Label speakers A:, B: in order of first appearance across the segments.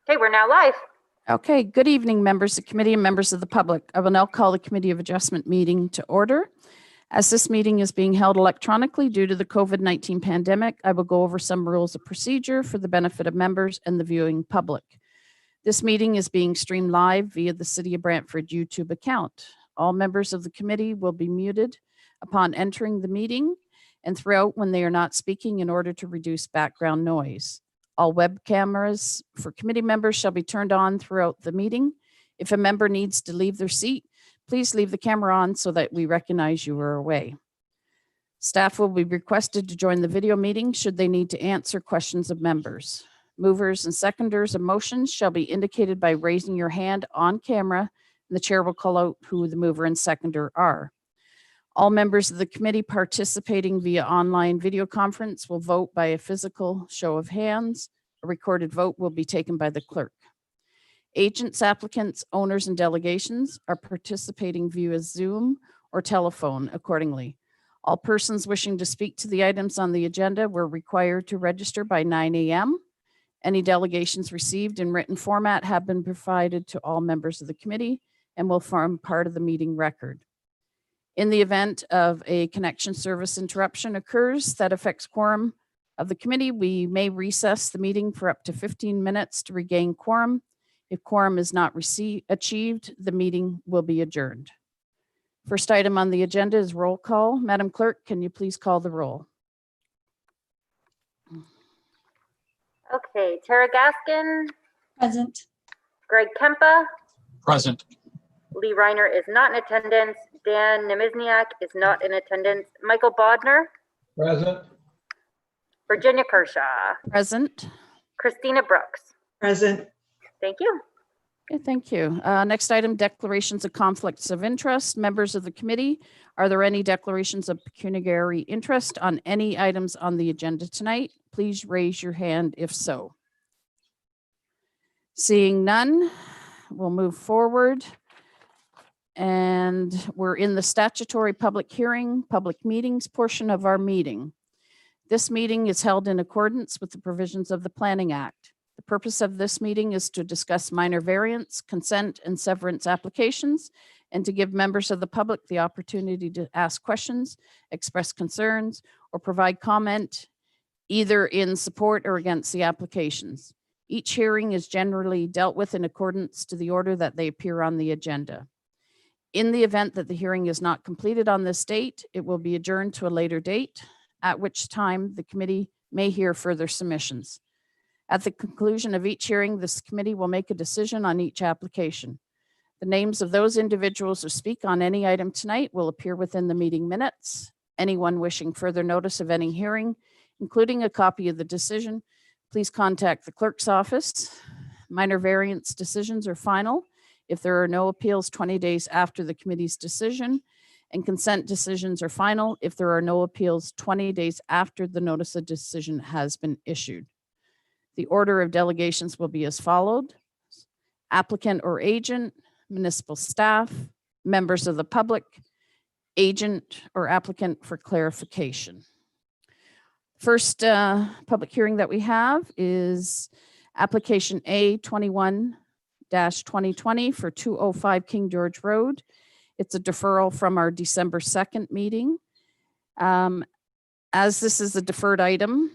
A: Okay, we're now live.
B: Okay, good evening, members of the committee and members of the public. I will now call the Committee of Adjustment meeting to order. As this meeting is being held electronically due to the COVID-19 pandemic, I will go over some rules of procedure for the benefit of members and the viewing public. This meeting is being streamed live via the City of Brantford YouTube account. All members of the committee will be muted upon entering the meeting and throughout when they are not speaking in order to reduce background noise. All web cameras for committee members shall be turned on throughout the meeting. If a member needs to leave their seat, please leave the camera on so that we recognize you are away. Staff will be requested to join the video meeting should they need to answer questions of members. Movers and seconders of motions shall be indicated by raising your hand on camera, and the chair will call out who the mover and seconder are. All members of the committee participating via online video conference will vote by a physical show of hands. A recorded vote will be taken by the clerk. Agents, applicants, owners, and delegations are participating via Zoom or telephone accordingly. All persons wishing to speak to the items on the agenda were required to register by 9 a.m. Any delegations received in written format have been provided to all members of the committee and will form part of the meeting record. In the event of a connection service interruption occurs that affects quorum of the committee, we may recess the meeting for up to 15 minutes to regain quorum. If quorum is not achieved, the meeting will be adjourned. First item on the agenda is roll call. Madam Clerk, can you please call the roll?
A: Okay, Tara Gaskin,
C: Present.
A: Greg Kempa,
D: Present.
A: Lee Reiner is not in attendance, Dan Nemizniak is not in attendance, Michael Bodner,
D: Present.
A: Virginia Kershaw,
B: Present.
A: Christina Brooks.
C: Present.
A: Thank you.
B: Okay, thank you. Next item, declarations of conflicts of interest. Members of the committee, are there any declarations of pecuniary interest on any items on the agenda tonight? Please raise your hand if so. Seeing none, we'll move forward. And we're in the statutory public hearing, public meetings portion of our meeting. This meeting is held in accordance with the provisions of the Planning Act. The purpose of this meeting is to discuss minor variance, consent, and severance applications, and to give members of the public the opportunity to ask questions, express concerns, or provide comment either in support or against the applications. Each hearing is generally dealt with in accordance to the order that they appear on the agenda. In the event that the hearing is not completed on this date, it will be adjourned to a later date, at which time the committee may hear further submissions. At the conclusion of each hearing, this committee will make a decision on each application. The names of those individuals who speak on any item tonight will appear within the meeting minutes. Anyone wishing further notice of any hearing, including a copy of the decision, please contact the clerk's office. Minor variance decisions are final if there are no appeals 20 days after the committee's decision, and consent decisions are final if there are no appeals 20 days after the notice of decision has been issued. The order of delegations will be as followed: applicant or agent, municipal staff, members of the public, agent or applicant for clarification. First public hearing that we have is application A21-2020 for 205 King George Road. It's a deferral from our December 2nd meeting. As this is a deferred item,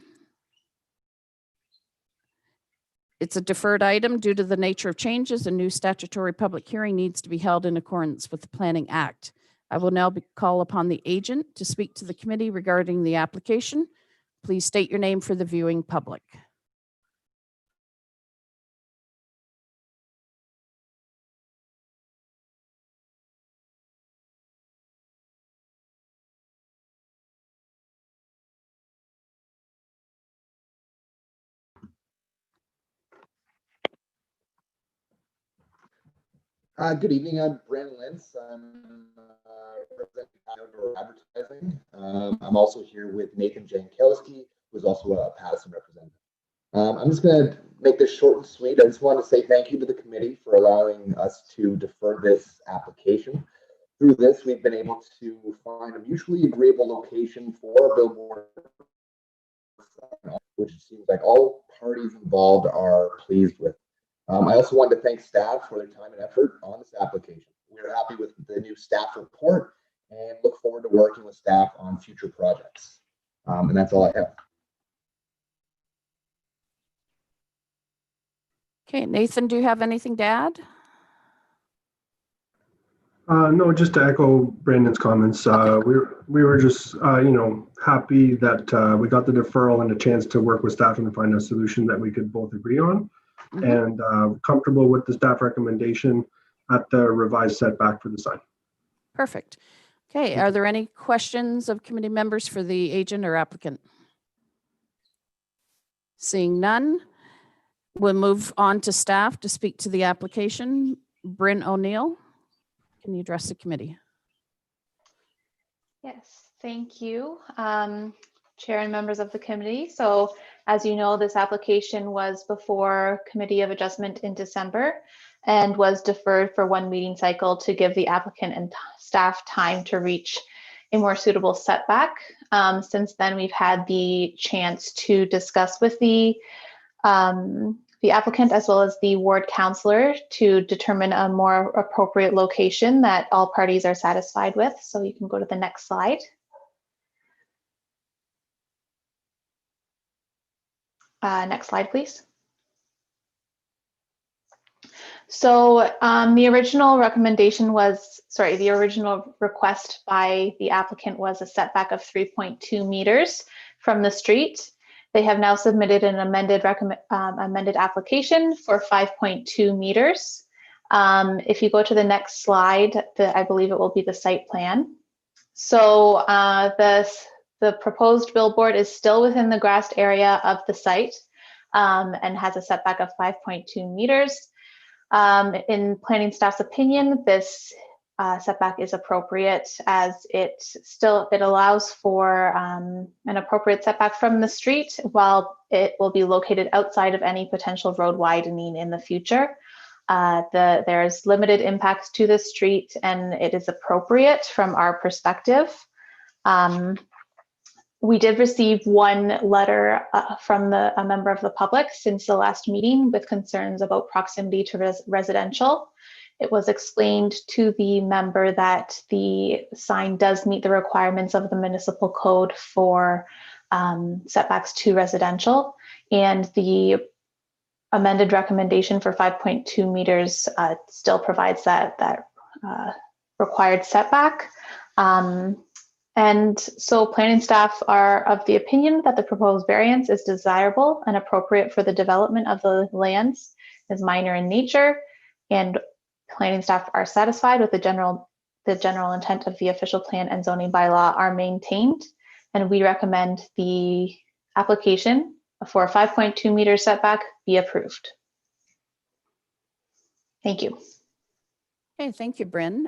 B: it's a deferred item due to the nature of changes. A new statutory public hearing needs to be held in accordance with the Planning Act. I will now call upon the agent to speak to the committee regarding the application. Please state your name for the viewing public.
E: Good evening. I'm Brandon Lentz. I'm representing Outdoor Advertising. I'm also here with Nathan Jankowski, who's also a Pattison representative. I'm just going to make this short and sweet. I just want to say thank you to the committee for allowing us to defer this application. Through this, we've been able to find a mutually agreeable location for a billboard, which it seems like all parties involved are pleased with. I also wanted to thank staff for their time and effort on this application. We're happy with the new staff report and look forward to working with staff on future projects. And that's all I have.
B: Okay, Nathan, do you have anything to add?
C: No, just to echo Brandon's comments. We were just, happy that we got the deferral and a chance to work with staff and to find a solution that we could both agree on. And comfortable with the staff recommendation at the revised setback for the sign.
B: Perfect. Okay, are there any questions of committee members for the agent or applicant? Seeing none, we'll move on to staff to speak to the application. Bryn O'Neill, can you address the committee?
F: Yes, thank you, Chair and members of the committee. So as you know, this application was before Committee of Adjustment in December and was deferred for one meeting cycle to give the applicant and staff time to reach a more suitable setback. Since then, we've had the chance to discuss with the applicant as well as the ward councillor to determine a more appropriate location that all parties are satisfied with. So you can go to the next slide. Next slide, please. So the original request by the applicant was a setback of 3.2 meters from the street. They have now submitted an amended application for 5.2 meters. If you go to the next slide, I believe it will be the site plan. So the proposed billboard is still within the grassed area of the site and has a setback of 5.2 meters. In planning staff's opinion, this setback is appropriate as it allows for an appropriate setback from the street while it will be located outside of any potential road widening in the future. There's limited impacts to the street and it is appropriate from our perspective. We did receive one letter from a member of the public since the last meeting with concerns about proximity to residential. It was explained to the member that the sign does meet the requirements of the municipal code for setbacks to residential, and the amended recommendation for 5.2 meters still provides that required setback. And so planning staff are of the opinion that the proposed variance is desirable and appropriate for the development of the lands, is minor in nature, and planning staff are satisfied with the general intent of the official plan and zoning bylaw are maintained. And we recommend the application for a 5.2 meter setback be approved. Thank you.
B: Okay, thank you, Bryn.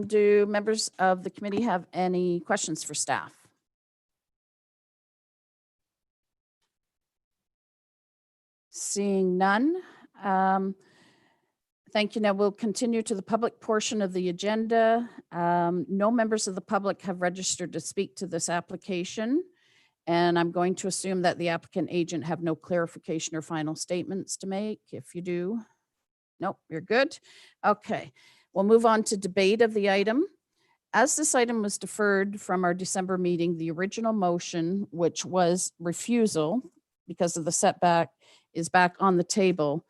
B: Do members of the committee have any questions for staff? Seeing none. Thank you. Now we'll continue to the public portion of the agenda. No members of the public have registered to speak to this application. And I'm going to assume that the applicant agent have no clarification or final statements to make. If you do, nope, you're good. Okay. We'll move on to debate of the item. As this item was deferred from our December meeting, the original motion, which was refusal because of the setback, is back on the table.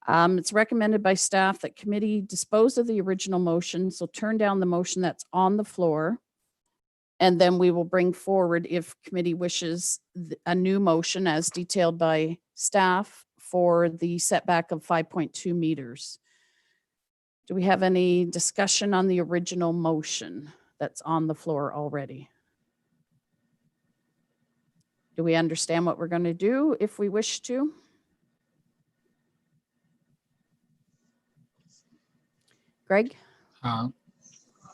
B: It's recommended by staff that committee dispose of the original motion, so turn down the motion that's on the floor. And then we will bring forward, if committee wishes, a new motion as detailed by staff for the setback of 5.2 meters. Do we have any discussion on the original motion that's on the floor already? Do we understand what we're going to do if we wish to? Greg?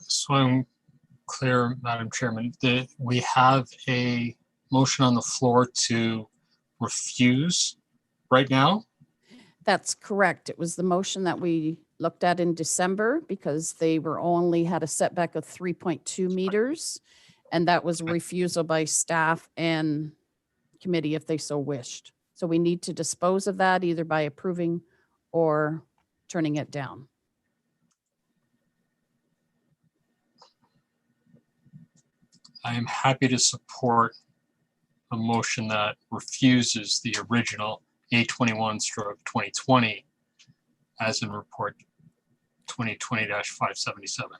D: So I'm clear, Madam Chairman, that we have a motion on the floor to refuse right now?
B: That's correct. It was the motion that we looked at in December because they were only had a setback of 3.2 meters. And that was a refusal by staff and committee if they so wished. So we need to dispose of that either by approving or turning it down?
D: I am happy to support a motion that refuses the original A21/2020 as in report 2020-577.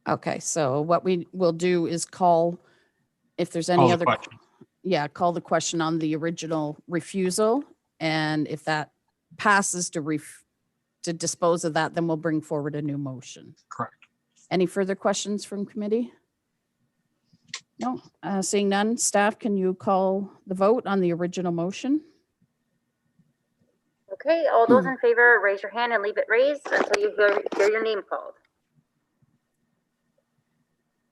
B: Okay, so what we will do is call, if there's
D: Call
B: any
D: the
B: other,
D: question.
B: yeah, call the question on the original refusal. And if that passes to dispose of that, then we'll bring forward a new motion.
D: Correct.
B: Any further questions from committee? No, seeing none, staff, can you call the vote on the original motion?
A: Okay, all those in favor, raise your hand and leave it raised until you hear your name called.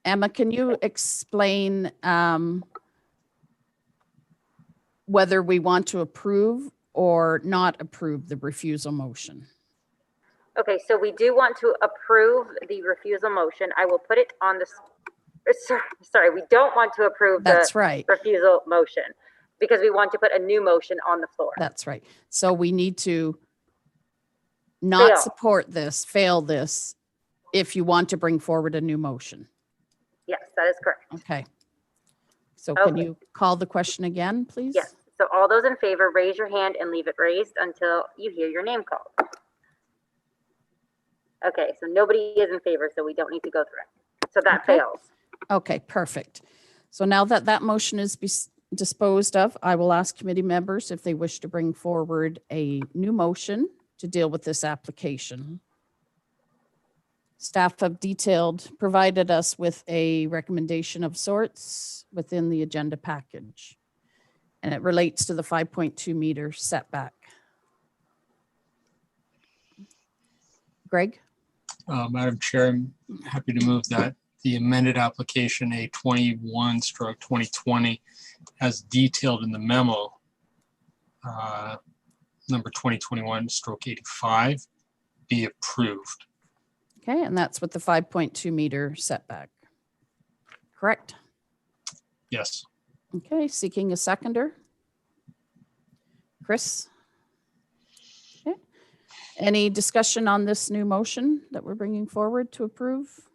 B: Emma, can you explain whether we want to approve or not approve the refusal motion?
A: Okay, so we do want to approve the refusal motion. I will put it on the, sorry, we don't want to approve the
B: That's right.
A: refusal motion because we want to put a new motion on the floor.
B: That's right. So we need to not
A: Fail.
B: support this, fail this, if you want to bring forward a new motion.
A: Yes, that is correct.
B: Okay. So can
A: Okay.
B: you call the question again, please?
A: Yes, so all those in favor, raise your hand and leave it raised until you hear your name called. Okay, so nobody is in favor, so we don't need to go through it. So that
B: Okay.
A: fails.
B: Okay, perfect. So now that that motion is disposed of, I will ask committee members if they wish to bring forward a new motion to deal with this application. Staff have provided us with a recommendation of sorts within the agenda package. And it relates to the 5.2 meter setback. Greg?
D: Madam Chair, I'm happy to move that the amended application A21/2020 as detailed in the memo, number 2021/85, be approved.
B: Okay, and that's with the 5.2 meter setback. Correct?
D: Yes.
B: Okay, seeking a seconder. Chris? Okay. Any discussion on this new motion that we're bringing forward to approve?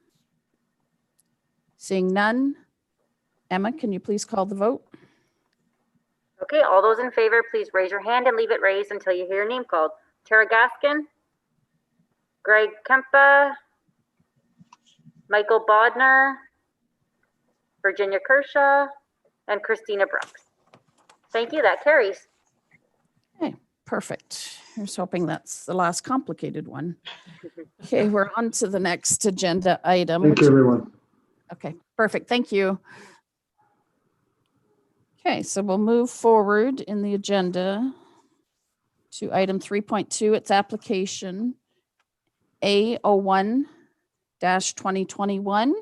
B: Seeing none. Emma, can you please call the vote?
A: Okay, all those in favor, please raise your hand and leave it raised until you hear your name called. Tara Gaskin, Greg Kempa, Michael Bodnar, Virginia Kershaw, and Christina Brooks. Thank you, that carries.
B: Okay, perfect. Here's hoping that's the last complicated one. Okay, we're on to the next agenda item.
C: Thank you, everyone.
B: Okay, perfect. Thank you. Okay, so we'll move forward in the agenda to item 3.2. It's application A01-2021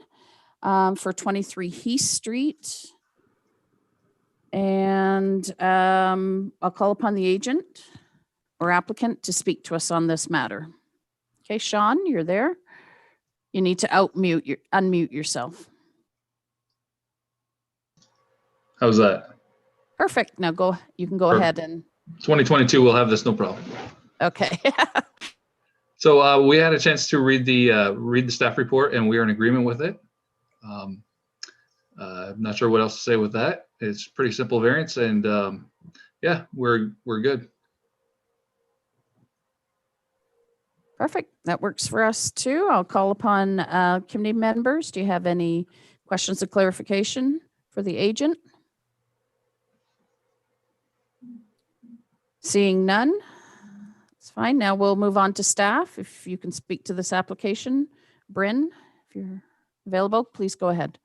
B: for 23 Heath Street. And I'll call upon the agent or applicant to speak to us on this matter. Okay, Sean, you're there. You need to unmute yourself.
G: How's that?
B: Perfect. Now you can go
G: Perfect.
B: ahead and,
G: 2022, we'll have this, no problem.
B: okay.
G: So we had a chance to read the staff report and we are in agreement with it. I'm not sure what else to say with that. It's pretty simple variance and yeah, we're good.
B: Perfect. That works for us too. I'll call upon committee members. Do you have any questions of clarification for the agent? Seeing none, it's fine. Now we'll move on to staff. If you can speak to this application. Bryn, if you're available, please go ahead.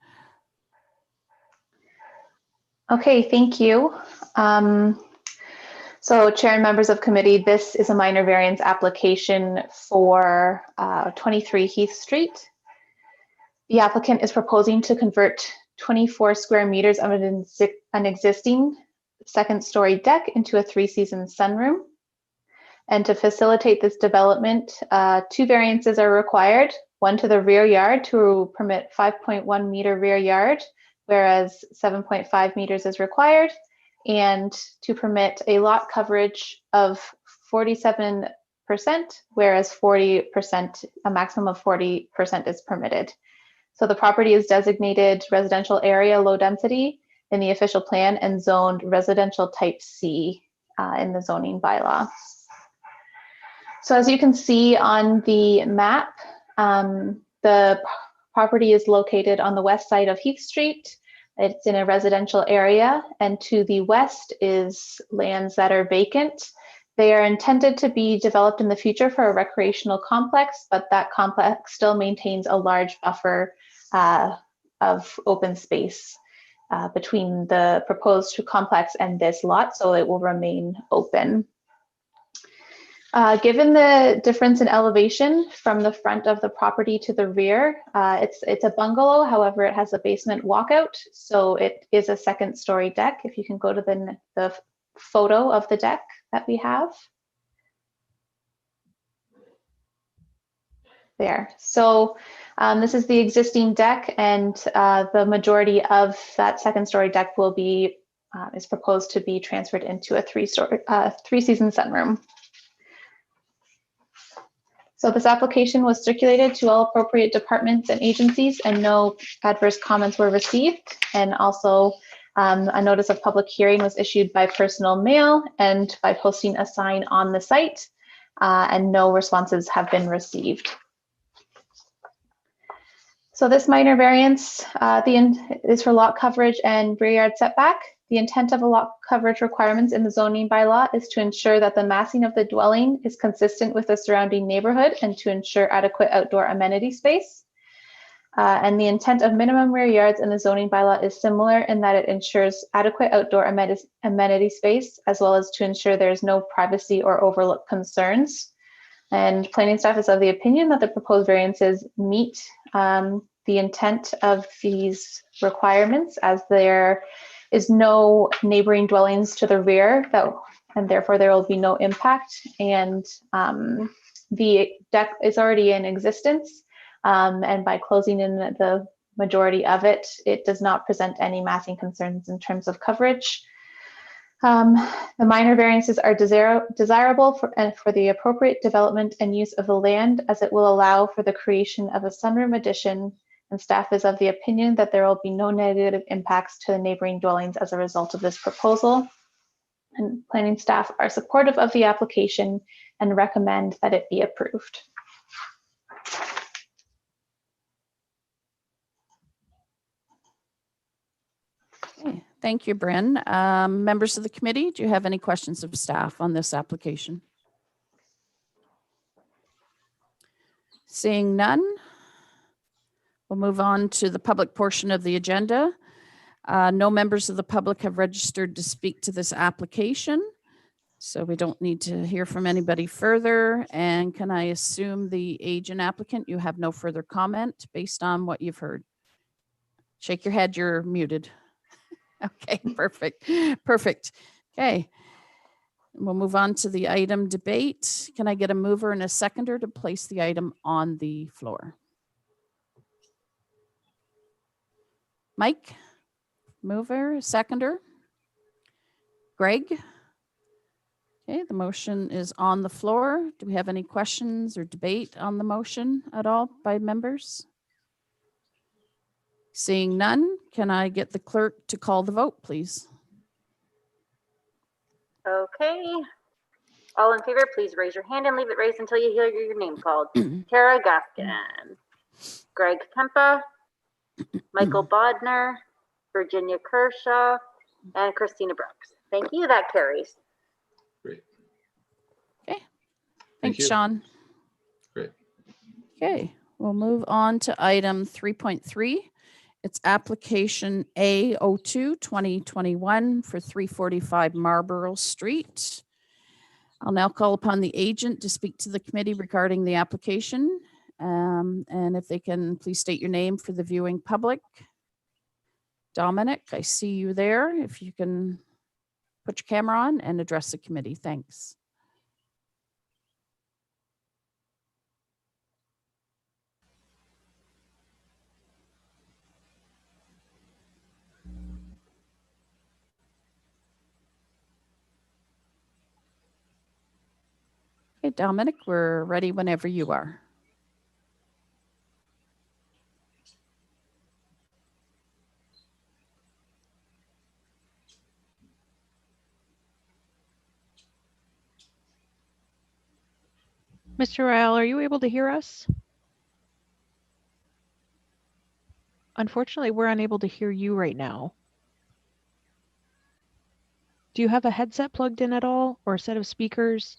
F: Okay, thank you. So Chair and members of committee, this is a minor variance application for 23 Heath Street. The applicant is proposing to convert 24 square meters of an existing second-story deck into a three-season sunroom. And to facilitate this development, 2 variances are required, one to the rear yard to permit 5.1 meter rear yard, whereas 7.5 meters is required, and to permit a lot coverage of 47 whereas 40%, a maximum of 40% is permitted. So the property is designated residential area low density in the official plan and zoned residential type C in the zoning bylaw. So as you can see on the map, the property is located on the west side of Heath Street. It's in a residential area, and to the west is lands that are vacant. They are intended to be developed in the future for a recreational complex, but that complex still maintains a large buffer of open space between the proposed complex and this lot, so it will remain open. Given the difference in elevation from the front of the property to the rear, it's a bungalow. However, it has a basement walkout, so it is a second-story deck. If you can go to the photo of the deck that we have. There. So this is the existing deck, and the majority of that second-story deck will be is proposed to be transferred into a three-season sunroom. So this application was circulated to all appropriate departments and agencies, and no adverse comments were received. And also a notice of public hearing was issued by personal mail and by posting a sign on the site, and no responses have been received. So this minor variance is for lot coverage and rear yard setback. The intent of a lot coverage requirements in the zoning bylaw is to ensure that the massing of the dwelling is consistent with the surrounding neighborhood and to ensure adequate outdoor amenity space. And the intent of minimum rear yards in the zoning bylaw is similar in that it ensures adequate outdoor amenity space, as well as to ensure there is no privacy or overlook concerns. And planning staff is of the opinion that the proposed variances meet the intent of these requirements, as there is no neighboring dwellings to the rear, and therefore there will be no impact. And the deck is already in existence, and by closing in the majority of it, it does not present any massing concerns in terms of coverage. The minor variances are desirable for the appropriate development and use of the land, as it will allow for the creation of a sunroom addition, and staff is of the opinion that there will be no negative impacts to the neighboring dwellings as a result of this proposal. And planning staff are supportive of the application and recommend that it be approved.
B: Okay, thank you, Bryn. Members of the committee, do you have any questions of staff on this application? Seeing none, we'll move on to the public portion of the agenda. No members of the public have registered to speak to this application, so we don't need to hear from anybody further. And can I assume the agent applicant, you have no further comment based on what you've heard? Shake your head, you're muted. Okay, perfect, perfect. Okay, we'll move on to the item debate. Can I get a mover and a seconder to place the item on the floor? Mike, mover, seconder. Greg? Okay, the motion is on the floor. Do we have any questions or debate on the motion at all by members? Seeing none, can I get the clerk to call the vote, please?
A: Okay. All in favor, please raise your hand and leave it raised until you hear your name called. Tara Gaskin, Greg Kempa, Michael Bodner, Virginia Kershaw, and Christina Brooks. Thank you. That carries.
G: Great.
B: Okay.
G: Thank
B: Thanks,
G: you.
B: Sean.
G: Great.
B: Okay, we'll move on to item 3.3. It's application A02-2021 for 345 Marlborough Street. I'll now call upon the agent to speak to the committee regarding the application. And if they can please state your name for the viewing public. Dominic, I see you there. If you can put your camera on and address the committee, thanks. Okay, Okay, Dominic, we're ready whenever you are.
H: Mr. Ryle, are you able to hear us? Unfortunately, we're unable to hear you right now. Do you have a headset plugged in at all, or a set of speakers?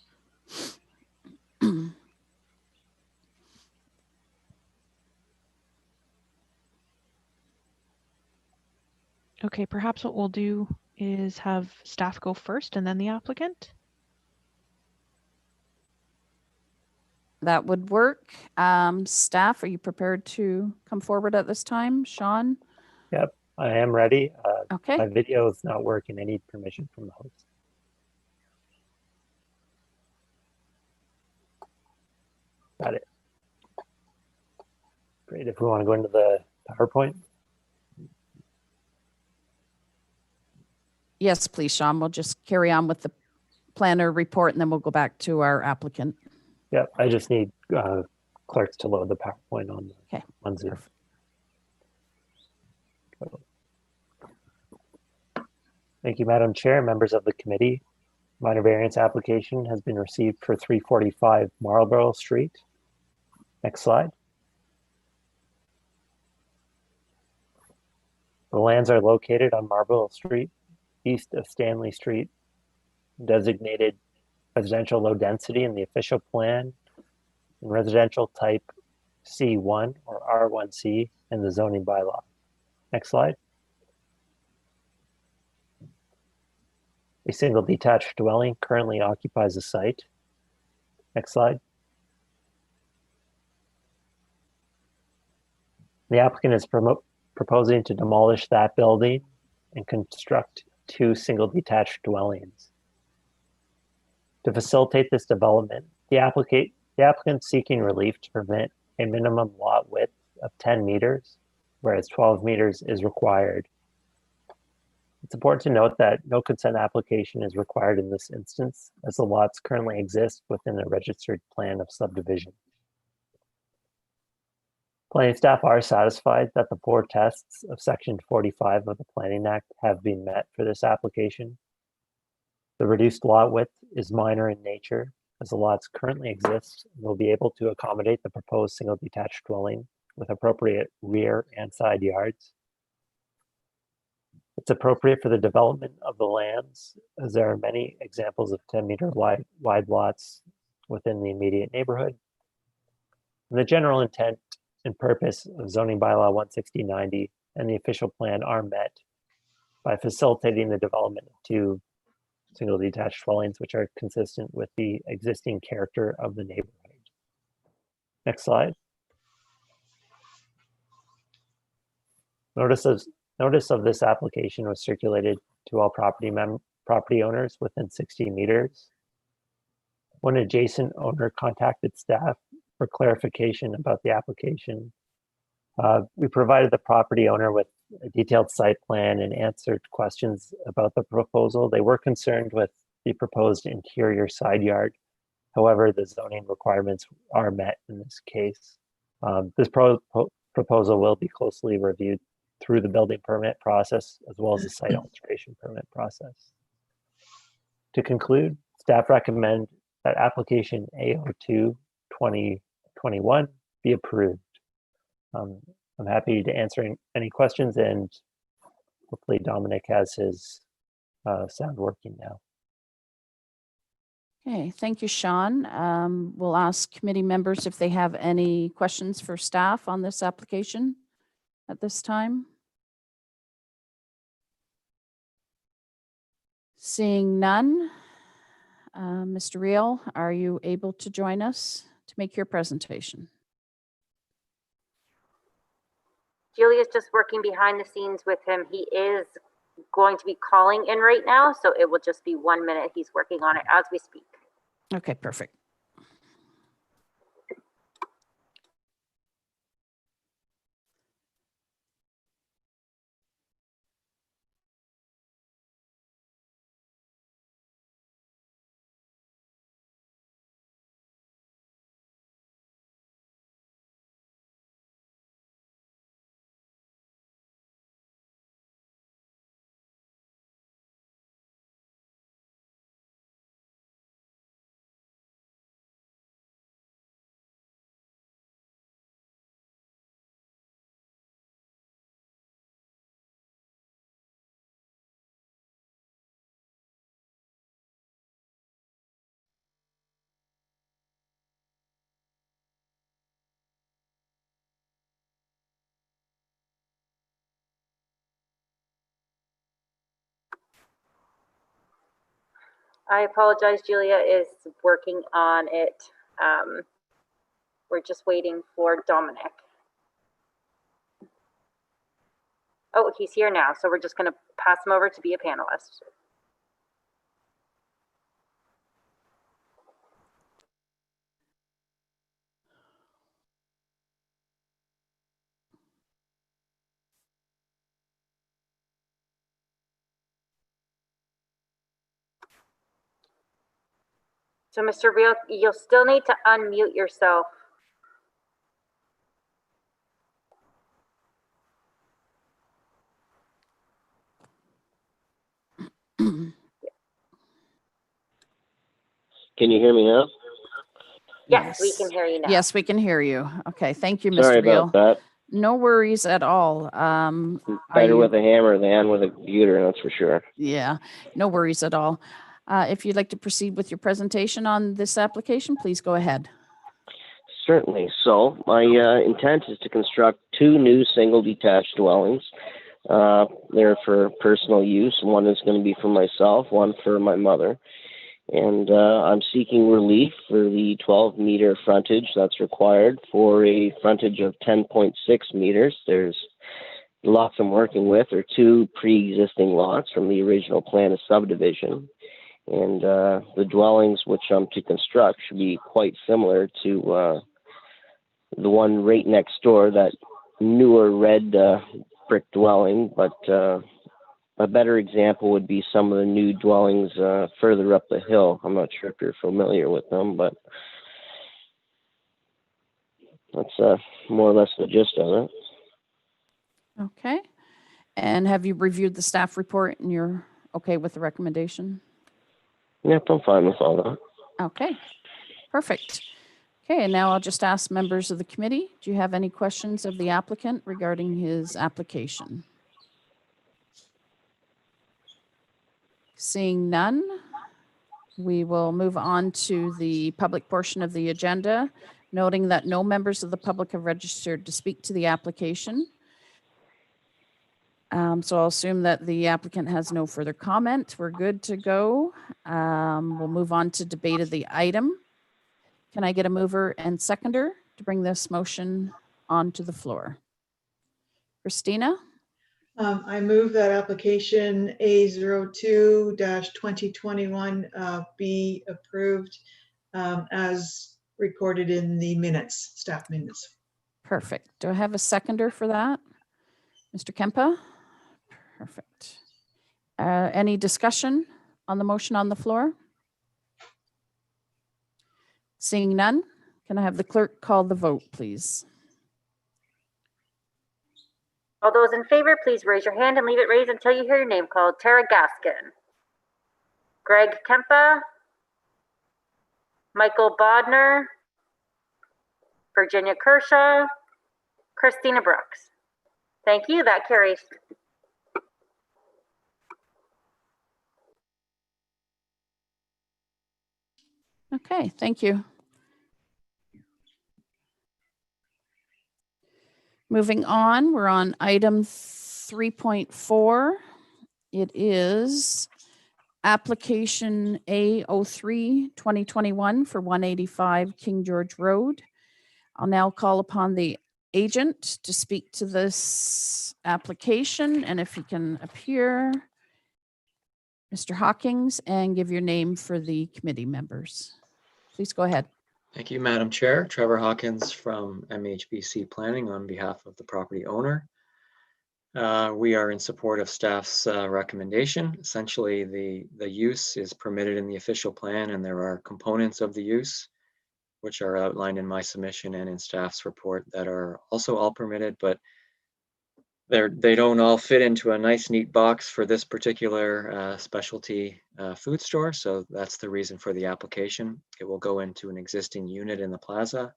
H: Okay, perhaps what we'll do is have staff go first and then the applicant.
B: That would work. Staff, are you prepared to come forward at this time? Sean?
I: Yep, I am ready.
B: Okay.
I: My video is not working. I need permission from the host. Got it. Great. If we want to go into the PowerPoint.
B: Yes, please, Sean. We'll just carry on with the planner report and then we'll go back to our applicant.
I: Yep, I just need clerks to load the PowerPoint on,
B: Okay.
I: on Zoom.
B: Perfect.
I: Thank you, Madam Chair, members of the committee. Minor variance application has been received for 345 Marlborough Street. Next slide. The lands are located on Marlborough Street, east of Stanley Street, designated residential low density in the official plan, and residential type C1 or R1C in the zoning bylaw. Next slide. A single detached dwelling currently occupies the site. Next slide. The applicant is proposing to demolish that building and construct 2 single detached dwellings. To facilitate this development, the applicant seeking relief to permit a minimum lot width of 10 meters, whereas 12 meters is required. It's important to note that no consent application is required in this instance, as the lots currently exist within a registered plan of subdivision. Planning staff are satisfied that the 4 tests of Section 45 of the Planning Act have been met for this application. The reduced lot width is minor in nature, as the lots currently exist and will be able to accommodate the proposed single detached dwelling with appropriate rear and side yards. It's appropriate for the development of the lands, as there are many examples of 10-meter wide lots within the immediate neighborhood. And the general intent and purpose of zoning bylaw 16090 and the official plan are met by facilitating the development of 2 single detached dwellings, which are consistent with the existing character of the neighborhood. Next slide. Notice of this application was circulated to all property owners within 60 meters. One adjacent owner contacted staff for clarification about the application. We provided the property owner with a detailed site plan and answered questions about the proposal. They were concerned with the proposed interior side yard. However, the zoning requirements are met in this case. This proposal will be closely reviewed through the building permit process, as well as the site alteration permit process. To conclude, staff recommend that application A02 2021 be approved. I'm happy to answer any questions, and hopefully Dominic has his sound working now.
B: Okay, thank you, Sean. We'll ask committee members if they have any questions for staff on this application at this time. Seeing none, Mr. Reel, are you able to join us to make your presentation?
A: Julia's just working behind the scenes with him. He is going to be calling in right now, so it will just be 1 minute. He's working on it as we speak.
B: Okay, perfect.
A: I apologize, Julia is working on it. We're just waiting for Dominic. Oh, he's here now, so we're just going to pass him over to be a panelist. So, Mr. Real, you'll still need to unmute yourself.
J: Can you hear me now?
A: Yes, we can hear you now.
B: Yes, we can hear you. Okay, thank you,
J: Sorry
B: Mr. Real.
J: about that.
B: No worries at all.
J: Better with a hammer than with a computer, that's for sure.
B: Yeah, no worries at all. If you'd like to proceed with your presentation on this application, please go ahead.
J: Certainly. So my intent is to construct 2 new single detached dwellings. They're for personal use. One is going to be for myself, one for my mother. And I'm seeking relief for the 12-meter frontage that's required for a frontage of 10.6 meters. There's lots I'm working with are 2 pre-existing lots from the original plan of subdivision. And the dwellings which I'm to construct should be quite similar to the one right next door, that newer red brick dwelling, but a better example would be some of the new dwellings further up the hill. I'm not sure if you're familiar with them, but that's more or less the gist of it.
B: Okay. And have you reviewed the staff report and you're okay with the recommendation?
J: Yep, I'm fine with all that.
B: Okay, perfect. Okay, and now I'll just ask members of the committee, do you have any questions of the applicant regarding his application? Seeing none, we will move on to the public portion of the agenda, noting that no members of the public have registered to speak to the application. So I'll assume that the applicant has no further comment. We're good to go. We'll move on to debate of the item. Can I get a mover and seconder to bring this motion onto the floor? Christina?
K: I move that application A02-2021 be approved as recorded in the minutes, staff minutes.
B: Perfect. Do I have a seconder for that? Mr. Kempa? Perfect. Any discussion on the motion on the floor? Seeing none, can I have the clerk call the vote, please?
A: All those in favor, please raise your hand and leave it raised until you hear your name called. Tara Gaskin, Greg Kempa, Michael Bodner, Virginia Kershaw, Christina Brooks. Thank you. That carries.
B: Okay, thank you. Moving on, we're on item 3.4. It is application A03-2021 for 185 King George Road. I'll now call upon the agent to speak to this application, and if he can appear, Mr. Hawkins, and give your name for the committee members. Please go ahead.
L: Thank you, Madam Chair. Trevor Hawkins from MHBC Planning on behalf of the property owner. We are in support of staff's recommendation. Essentially, the use is permitted in the official plan, and there are components of the use which are outlined in my submission and in staff's report that are also all permitted, but they don't all fit into a nice neat box for this particular specialty food store. So that's the reason for the application. It will go into an existing unit in the plaza.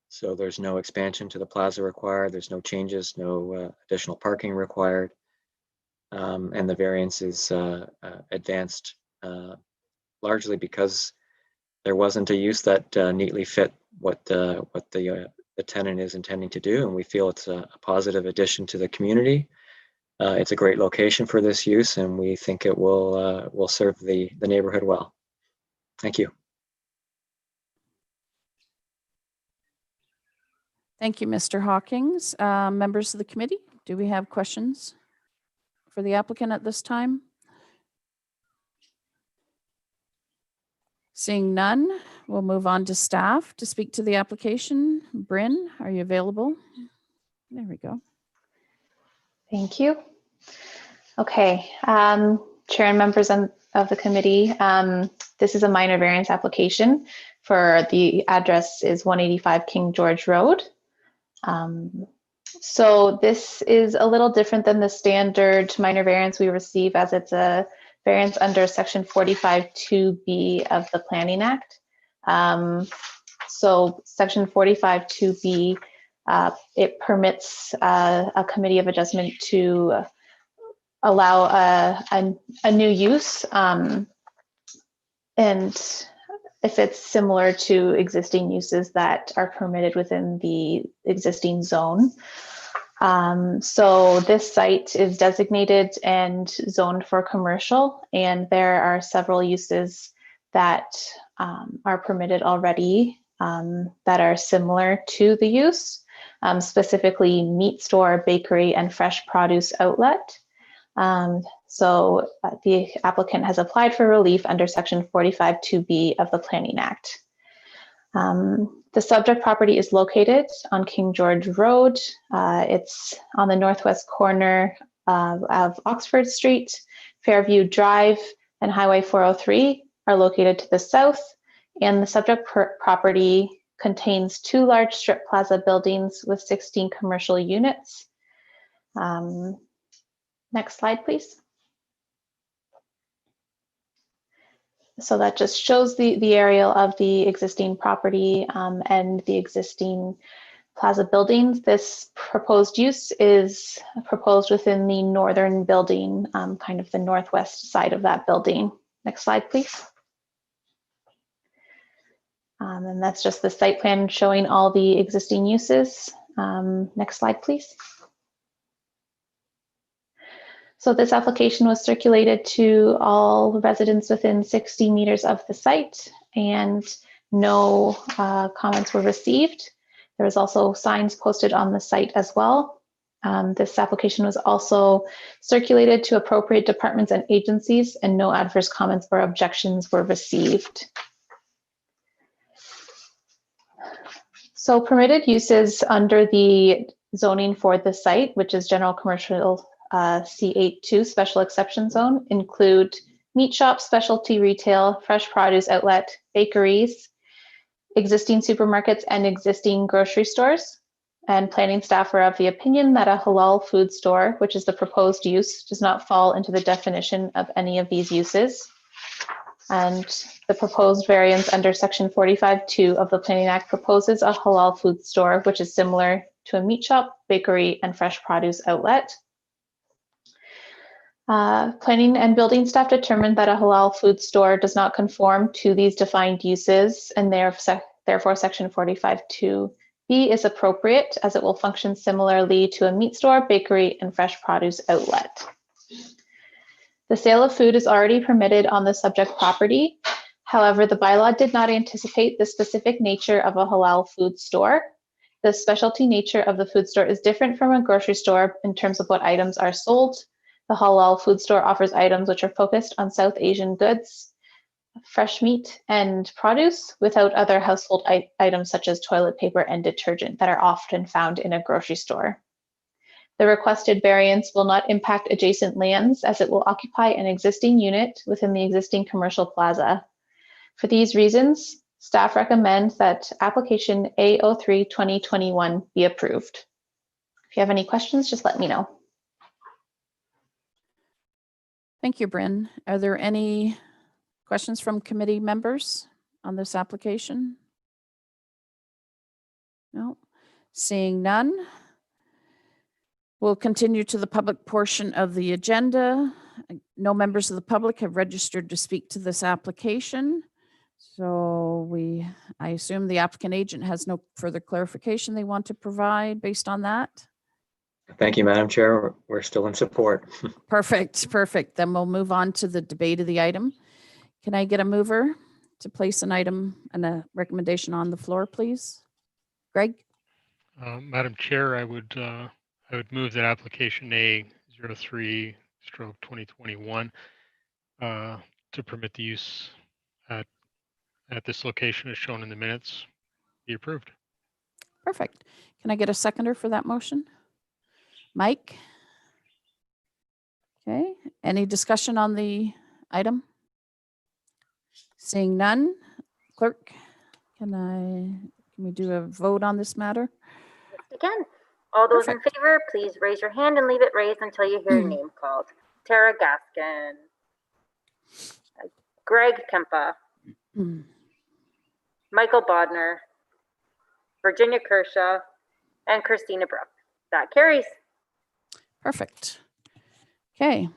L: So there's no expansion to the plaza required. There's no changes, no additional parking required. And the variance is advanced largely because there wasn't a use that neatly fit what the tenant is intending to do, and we feel it's a positive addition to the community. It's a great location for this use, and we think it will serve the neighborhood well. Thank you.
B: Thank you, Mr. Hawkins. Members of the committee, do we have questions for the applicant at this time? Seeing none, we'll move on to staff to speak to the application. Bryn, are you available? There we go.
F: Thank you. Okay, Chair and members of the committee, this is a minor variance application for the address is 185 King George Road. So this is a little different than the standard minor variance we receive, as it's a variance under section 45(2)(b) of the Planning Act. So section 45(2)(b), it permits a committee of adjustment to allow a new use, and if it's similar to existing uses that are permitted within the existing zone. So this site is designated and zoned for commercial, and there are several uses that are permitted already that are similar to the use, specifically meat store, bakery, and fresh produce outlet. So the applicant has applied for relief under section 45(2)(b) of the Planning Act. The subject property is located on King George Road. It's on the northwest corner of Oxford Street. Fairview Drive and Highway 403 are located to the south, and the subject property contains 2 large strip plaza buildings with 16 commercial units. Next slide, please. So that just shows the aerial of the existing property and the existing plaza buildings. This proposed use is proposed within the northern building, kind of the northwest side of that building. Next slide, please. And that's just the site plan showing all the existing uses. Next slide, please. So this application was circulated to all residents within 60 meters of the site, and no comments were received. There was also signs posted on the site as well. This application was also circulated to appropriate departments and agencies, and no adverse comments or objections were received. So permitted uses under the zoning for the site, which is general commercial C82 special exception zone, include meat shops, specialty retail, fresh produce outlet, bakeries, existing supermarkets, and existing grocery stores. And planning staff are of the opinion that a halal food store, which is the proposed use, does not fall into the definition of any of these uses. And the proposed variance under section 45(2) of the Planning Act proposes a halal food store, which is similar to a meat shop, bakery, and fresh produce outlet. Planning and building staff determined that a halal food store does not conform to these defined uses, and therefore section 45(2)(b) is appropriate, as it will function similarly to a meat store, bakery, and fresh produce outlet. The sale of food is already permitted on the subject property. However, the bylaw did not anticipate the specific nature of a halal food store. The specialty nature of the food store is different from a grocery store in terms of what items are sold. The halal food store offers items which are focused on South Asian goods, fresh meat, and produce, without other household items such as toilet paper and detergent that are often found in a grocery store. The requested variance will not impact adjacent lands, as it will occupy an existing unit within the existing commercial plaza. For these reasons, staff recommends that application A03-2021 be approved. If you have any questions, just let me know.
B: Thank you, Bryn. Are there any questions from committee members on this application? No. Seeing none, we'll continue to the public portion of the agenda. No members of the public have registered to speak to this application. So I assume the applicant agent has no further clarification they want to provide based on that.
L: Thank you, Madam Chair. We're still in support.
B: Perfect. Then we'll move on to the debate of the item. Can I get a mover to place an item and a recommendation on the floor, please? Greg?
M: Madam Chair, I would move that application A03/2021 to permit the use at this location as shown in the minutes be approved.
B: Perfect. Can I get a seconder for that motion? Mike? Okay, any discussion on the item? Seeing none, clerk, can we do a vote on this matter?
A: Yes, we can. All those in
B: Perfect.
A: favor, please raise your hand and leave it raised until you hear your name called. Tara Gaskin. Greg Kempa. Michael Bodner. Virginia Kershaw. And Christina Brook. That carries.
B: Perfect. Okay,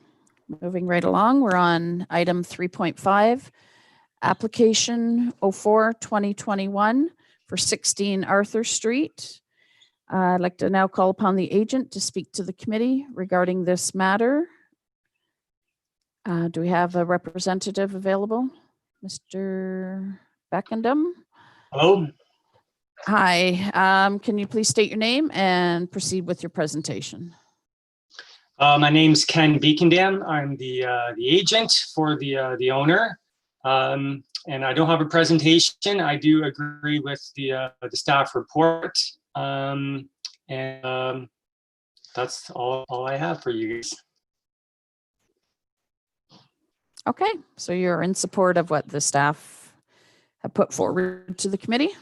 B: moving right along, we're on item 3.5, application 04/2021 for 16 Arthur Street. I'd like to now call upon the agent to speak to the committee regarding this matter. Do we have a representative available? Mr. Beckendam?
N: Hello.
B: Hi, can you please state your name and proceed with your presentation?
N: My name's Ken Beekendam. I'm the agent for the owner, and I don't have a presentation. I do agree with the staff report, and that's all I have for you guys.
B: Okay, so you're in support of what the staff have put forward to the committee?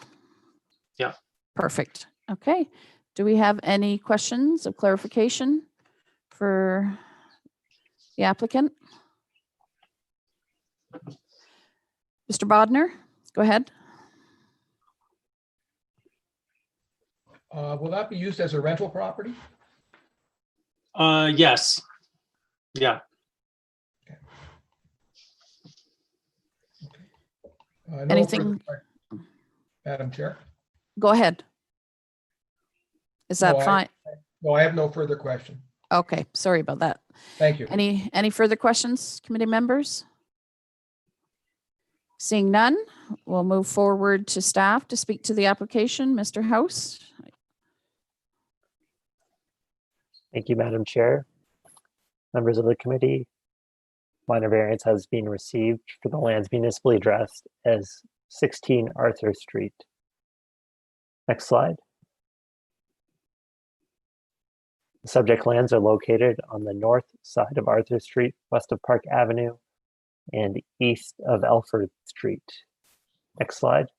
N: Yeah.
B: Perfect. Okay. Do we have any questions of clarification for the applicant? Mr. Bodner, go ahead.
O: Will that be used as a rental property?
N: Yes. Yeah.
B: Anything?
O: Madam Chair?
B: Go ahead. Is that fine?
O: No, I have no further question.
B: Okay, sorry about that.
O: Thank you.
B: Any further questions, committee members? Seeing none, we'll move forward to staff to speak to the application. Mr. House?
I: Thank you, Madam Chair. Members of the committee, minor variance has been received for the lands municipally addressed as 16 Arthur Street. Next slide. The subject lands are located on the north side of Arthur Street, west of Park Avenue, and east of Elford Street. Next slide.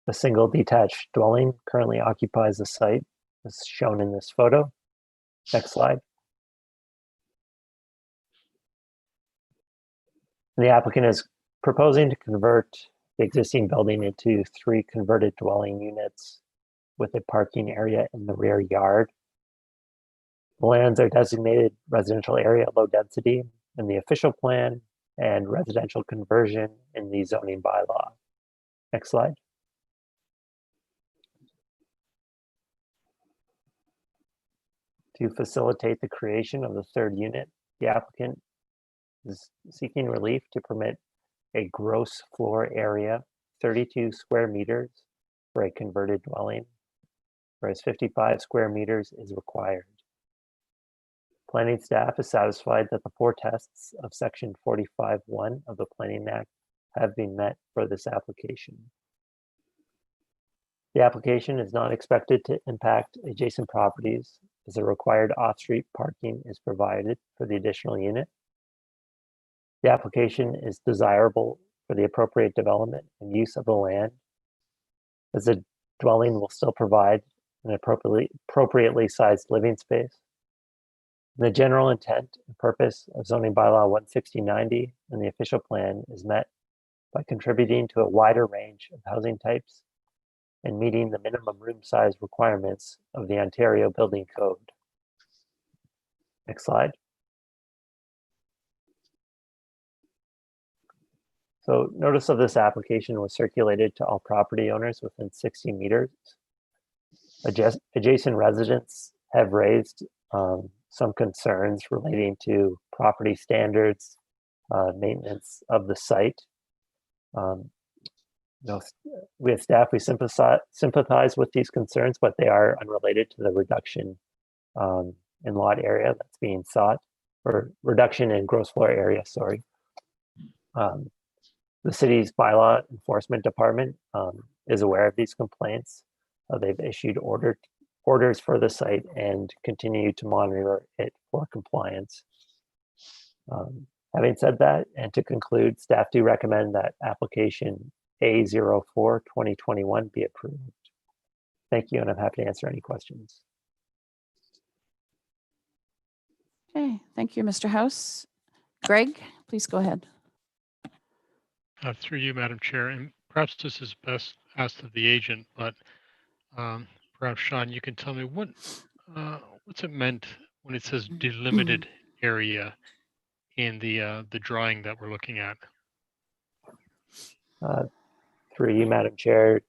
I: A single detached dwelling currently occupies the site, as shown in this photo. Next slide. The applicant is proposing to convert the existing building into 3 converted dwelling units with a parking area in the rear yard. The lands are designated residential area low density in the official plan and residential conversion in the zoning bylaw. Next slide. To facilitate the creation of the 3rd unit, the applicant is seeking relief to permit a gross floor area 32 square meters for a converted dwelling, whereas 55 square meters is required. Planning staff is satisfied that the 4 tests of section 45(1) of the Planning Act have been met for this application. The application is not expected to impact adjacent properties as the required off-street parking is provided for the additional unit. The application is desirable for the appropriate development and use of the land, as the dwelling will still provide an appropriately sized living space. The general intent and purpose of zoning bylaw 16090 and the official plan is met by contributing to a wider range of housing types and meeting the minimum room size requirements of the Ontario Building Code. Next slide. So notice of this application was circulated to all property owners within 60 meters. Adjacent residents have raised some concerns relating to property standards, maintenance of the site. With staff, we sympathize with these concerns, but they are unrelated to the reduction in lot area that's being sought, or reduction in gross floor area, sorry. The city's bylaw enforcement department is aware of these complaints. They've issued orders for the site and continue to monitor it for compliance. Having said that, and to conclude, staff do recommend that application A04-2021 be approved. Thank you, and I'm happy to answer any questions.
B: Okay, thank you, Mr. House. Greg, please go ahead.
M: Through you, Madam Chair, and perhaps this is best asked of the agent, but perhaps Sean, you can tell me what's it meant when it says delimited area in the drawing that we're looking at.
I: Through you, Madam Chair,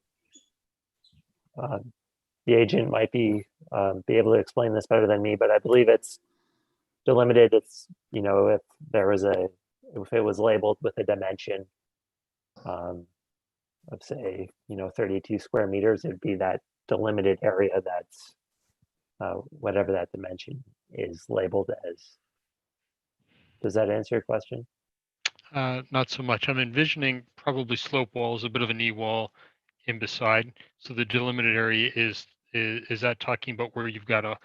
I: the agent might be able to explain this better than me, but I believe it's delimited. It's, if it was labeled with a dimension of say, 32 square meters, it'd be that delimited area that's whatever that dimension is labeled as. Does that answer your question?
M: Not so much. I'm envisioning probably slope walls, a bit of a knee wall in beside. So the delimited area is that talking about where you've got a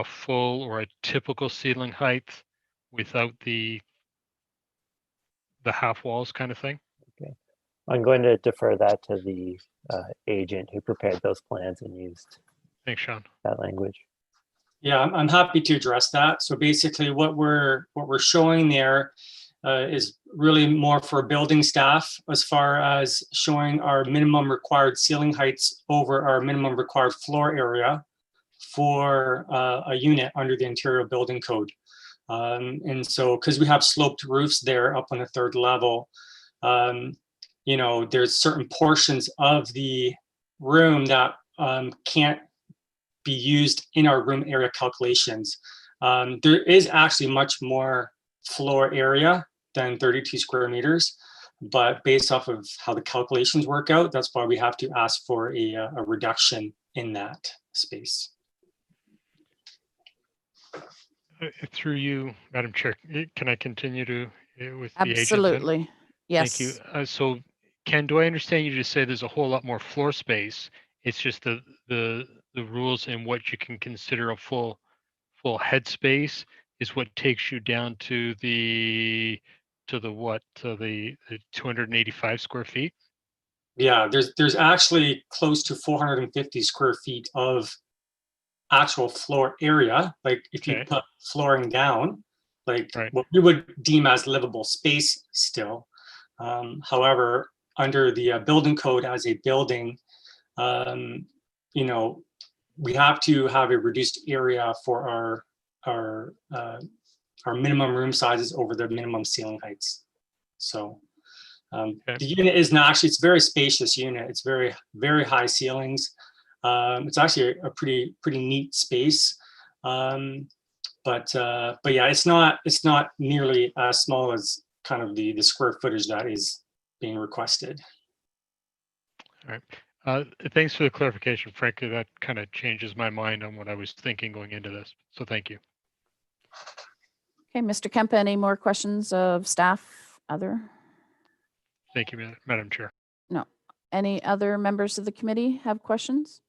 M: full or a typical ceiling height without the half walls kind of thing?
I: Okay. I'm going to defer that to the agent who prepared those plans and used
M: Thanks, Sean.
I: that language.
N: Yeah, I'm happy to address that. So basically what we're showing there is really more for building staff as far as showing our minimum required ceiling heights over our minimum required floor area for a unit under the interior building code. And so because we have sloped roofs there up on the third level, there's certain portions of the room that can't be used in our room area calculations. There is actually much more floor area than 32 square meters, but based off of how the calculations work out, that's why we have to ask for a reduction in that space.
M: Through you, Madam Chair, can I continue with the agent?
B: Absolutely. Yes.
M: Thank you. So, Ken, do I understand you to say there's a whole lot more floor space? It's just the rules and what you can consider a full head space is what takes you down to the 285 square feet?
N: Yeah, there's actually close to 450 square feet of actual floor area. Like if you put flooring down, like what we would deem as livable space still. However, under the building code as a building, we have to have a reduced area for our minimum room sizes over the minimum ceiling heights. So the unit is not actually, it's a very spacious unit. It's very, very high ceilings. It's actually a pretty neat space. But yeah, it's not nearly as small as kind of the square footage that is being requested.
M: All right. Thanks for the clarification. Frankly, that kind of changes my mind on what I was thinking going into this. So thank you.
B: Okay, Mr. Kempa, any more questions of staff? Other?
M: Thank you, Madam Chair.
B: No. Any other members of the committee have questions?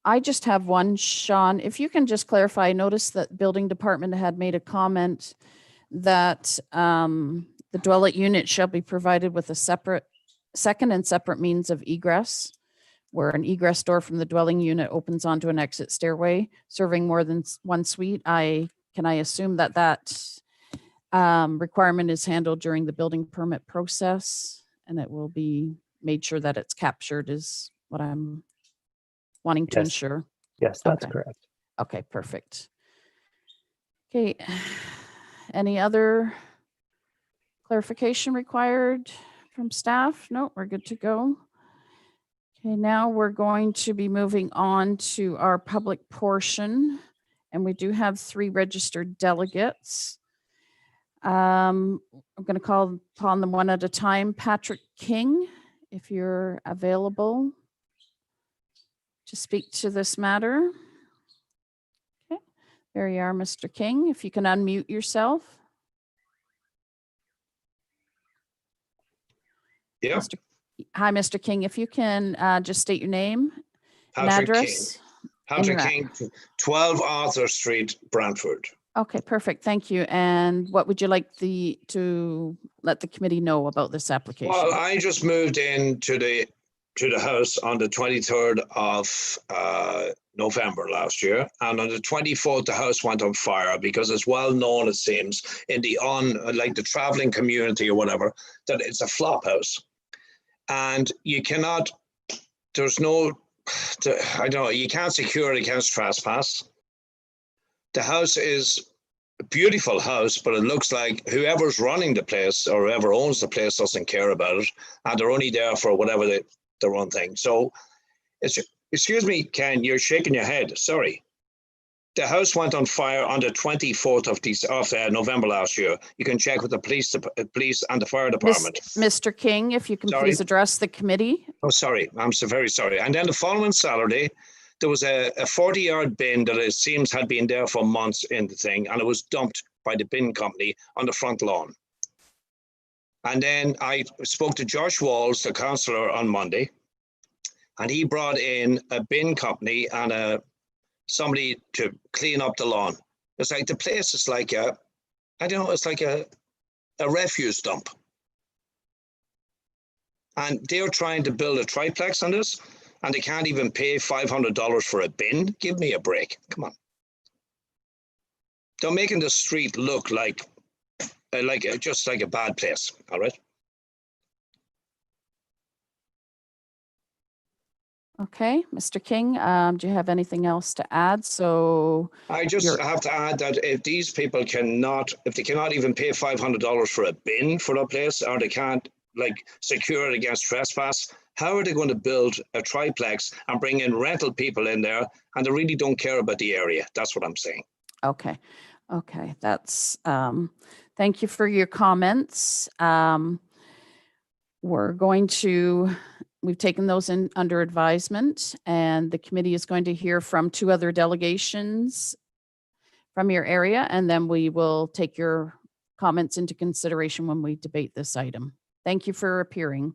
B: I just have one, Sean. If you can just clarify, I noticed that building department had made a comment that the dwelling unit shall be provided with a second and separate means of egress, where an egress door from the dwelling unit opens onto an exit stairway serving more than one suite. Can I assume that requirement is handled during the building permit process, and it will be made sure that it's captured is what I'm wanting to ensure?
I: Yes, that's correct.
B: Okay, perfect. Okay, any other clarification required from staff? No, we're good to go. Okay, now we're going to be moving on to our public portion. And we do have 3 registered delegates. I'm going to call upon them one at a time. Patrick King, if you're available to speak to this matter. Okay, there you are, Mr. King. If you can unmute yourself.
P: Yeah.
B: Hi, Mr. King. If you can just state your name and
P: Patrick
B: address.
P: King. Patrick King, 12 Arthur Street, Brantford.
B: Okay, perfect. Thank you. And what would you like to let the committee know about this application?
P: Well, I just moved into the house on the 23rd of November last year, and on the 24th the house went on fire because it's well known, it seems, in the like the traveling community or whatever, that it's a flop house, and you cannot. There's no. I don't know. You can't secure it against trespass. The house is a beautiful house, but it looks like whoever's running the place or whoever owns the place doesn't care about it, and they're only there for whatever their own thing. So, excuse me, Ken, you're shaking your head. Sorry. The house went on fire on the 24th of November last year. You can check with the police and the fire department.
B: Mr. King, if you can please address the committee.
P: Oh, sorry. I'm so very sorry. And then the following Saturday, there was a 40-yard bin that it seems had been there for months in the thing, and it was dumped by the bin company on the front lawn. And then I spoke to Josh Walls, the councillor, on Monday, and he brought in a bin company and somebody to clean up the lawn. It's like the place is like it's like a refuse dump. And they're trying to build a triplex on this, and they can't even pay $500 for a bin. Give me a break. Come on. They're making the street look like just like a bad place. All right.
B: Okay, Mr. King, do you have anything else to add? So
P: I just have to add that if these people if they cannot even pay $500 for a bin for a place, or they can't secure it against trespass, how are they going to build a triplex and bring in rental people in there, and they really don't care about the area? That's what I'm saying.
B: Okay. That's thank you for your comments. We've taken those in under advisement, and the committee is going to hear from 2 other delegations from your area, and then we will take your comments into consideration when we debate this item. Thank you for appearing.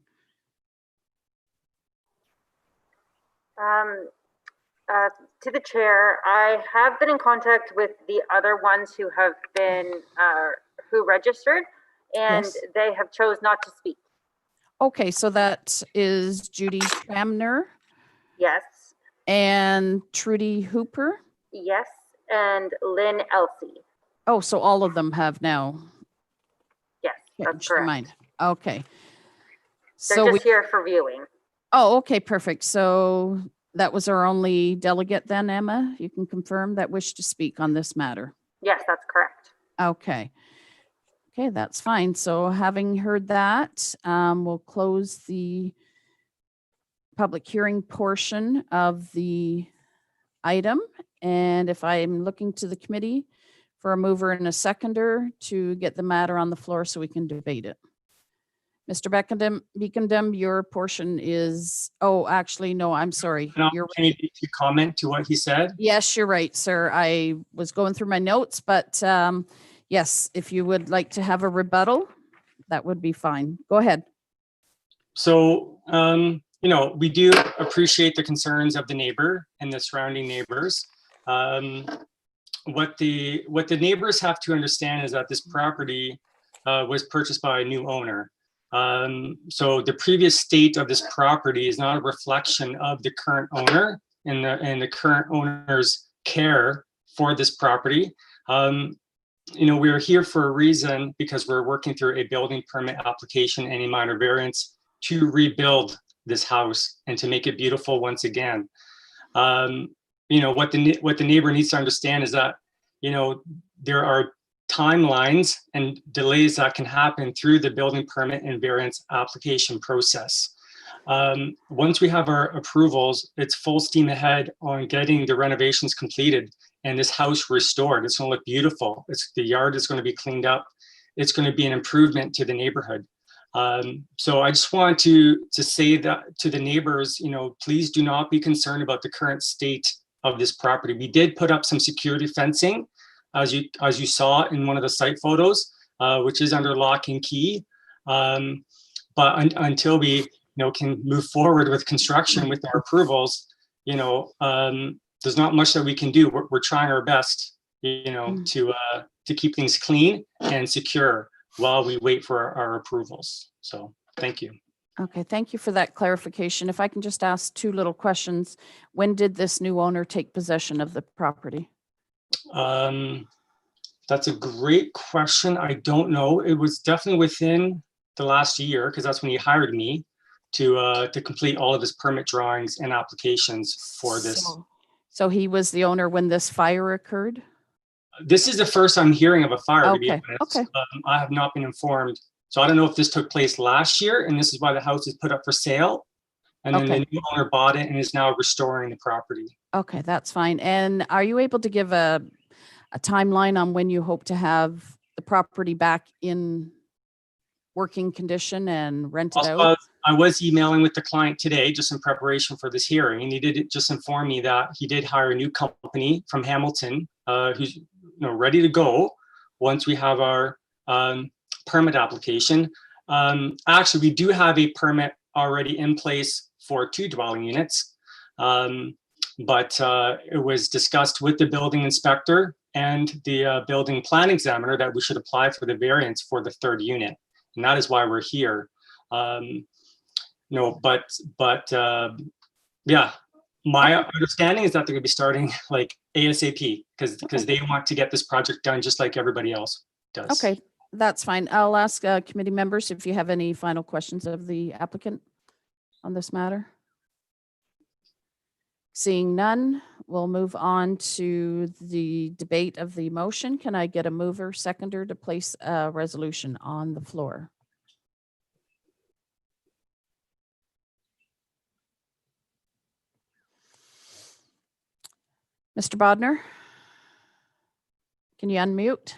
A: To the chair, I have been in contact with the other ones who have been who registered, and
B: Yes.
A: they have chose not to speak.
B: Okay, so that is Judy Cramner
A: Yes,
B: and Trudy Hooper.
A: yes, and Lynn Elsie.
B: Oh, so all of them have now
A: Yes, that's
B: changed their
A: correct.
B: mind. Okay.
A: They're just here for viewing.
B: Oh, okay, perfect. So that was our only delegate then, Emma? You can confirm that wish to speak on this matter?
A: Yes, that's correct.
B: Okay. Okay, that's fine. So having heard that, we'll close the public hearing portion of the item. And if I'm looking to the committee for a mover and a seconder to get the matter on the floor so we can debate it. Mr. Beekendam, your portion is, actually, no, I'm sorry.
N: You're opportunity to comment to what he said.
B: Yes, you're right, sir. I was going through my notes, but yes, if you would like to have a rebuttal, that would be fine. Go ahead.
N: So, we do appreciate the concerns of the neighbor and the surrounding neighbors. What the neighbors have to understand is that this property was purchased by a new owner. So the previous state of this property is not a reflection of the current owner and the current owner's care for this property. We're here for a reason because we're working through a building permit application and a minor variance to rebuild this house and to make it beautiful once again. What the neighbor needs to understand is that, there are timelines and delays that can happen through the building permit and variance application process. Once we have our approvals, it's full steam ahead on getting the renovations completed and this house restored. It's going to look beautiful. The yard is going to be cleaned up. It's going to be an improvement to the neighborhood. So I just want to say that to the neighbors, please do not be concerned about the current state of this property. We did put up some security fencing, as you saw in one of the site photos, which is under lock and key. But until we can move forward with construction with our approvals, there's not much that we can do. We're trying our best, to keep things clean and secure while we wait for our approvals. So thank you.
B: Okay, thank you for that clarification. If I can just ask two little questions. When did this new owner take possession of the property?
N: That's a great question. I don't know. It was definitely within the last year, because that's when he hired me to complete all of his permit drawings and applications for this.
B: So he was the owner when this fire occurred?
N: This is the first I'm hearing of a fire, to be
B: Okay,
N: honest.
B: okay.
N: I have not been informed. So I don't know if this took place last year and this is why the house is put up for sale. And then
B: Okay.
N: the new owner bought it and is now restoring the property.
B: Okay, that's fine. And are you able to give a timeline on when you hope to have the property back in working condition and rented out?
N: I was emailing with the client today just in preparation for this hearing, and he did just inform me that he did hire a new company from Hamilton who's ready to go once we have our permit application. Actually, we do have a permit already in place for 2 dwelling units, but it was discussed with the building inspector and the building plan examiner that we should apply for the variance for the 3rd unit, and that is why we're here. Yeah, my understanding is that they're going to be starting like ASAP because they want to get this project done just like everybody else does.
B: Okay, that's fine. I'll ask committee members if you have any final questions of the applicant on this matter. Seeing none, we'll move on to the debate of the motion. Can I get a mover, seconder to place a resolution on the floor? Mr. Bodnar, can you unmute?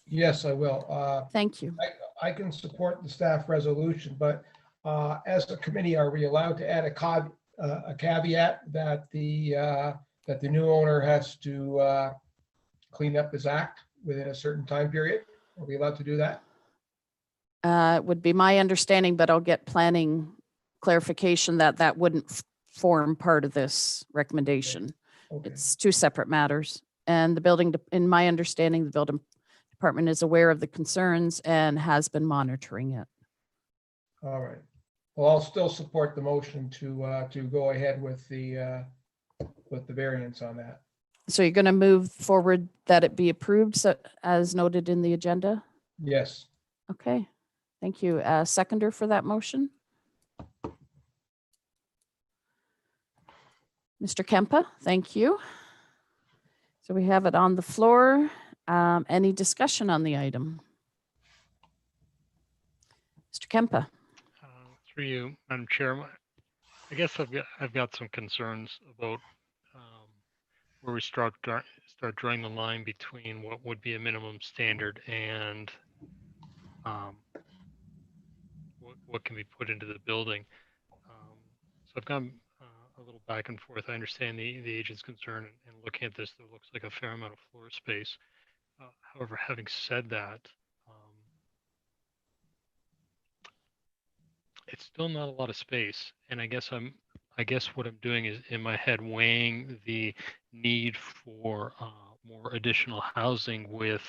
O: Yes, I will.
B: Thank you.
O: I can support the staff resolution, but as a committee, are we allowed to add a caveat that the new owner has to clean up his act within a certain time period? Are we allowed to do that?
B: It would be my understanding, but I'll get planning clarification that wouldn't form part of this recommendation.
O: Okay.
B: It's 2 separate matters. And the building, in my understanding, the building department is aware of the concerns and has been monitoring it.
O: All right. Well, I'll still support the motion to go ahead with the variance on that.
B: So you're going to move forward that it be approved, so as noted in the agenda?
O: Yes.
B: Okay, thank you. Seconder for that motion? Mr. Kempa, thank you. So we have it on the floor. Any discussion on the item? Mr. Kempa.
M: Through you, Madam Chair, I guess I've got some concerns about where we start drawing the line between what would be a minimum standard and what can be put into the building. So I've gone a little back and forth. I understand the agent's concern, and looking at this, there looks like a fair amount of floor space. However, having said that, it's still not a lot of space, and I guess what I'm doing is in my head weighing the need for more additional housing with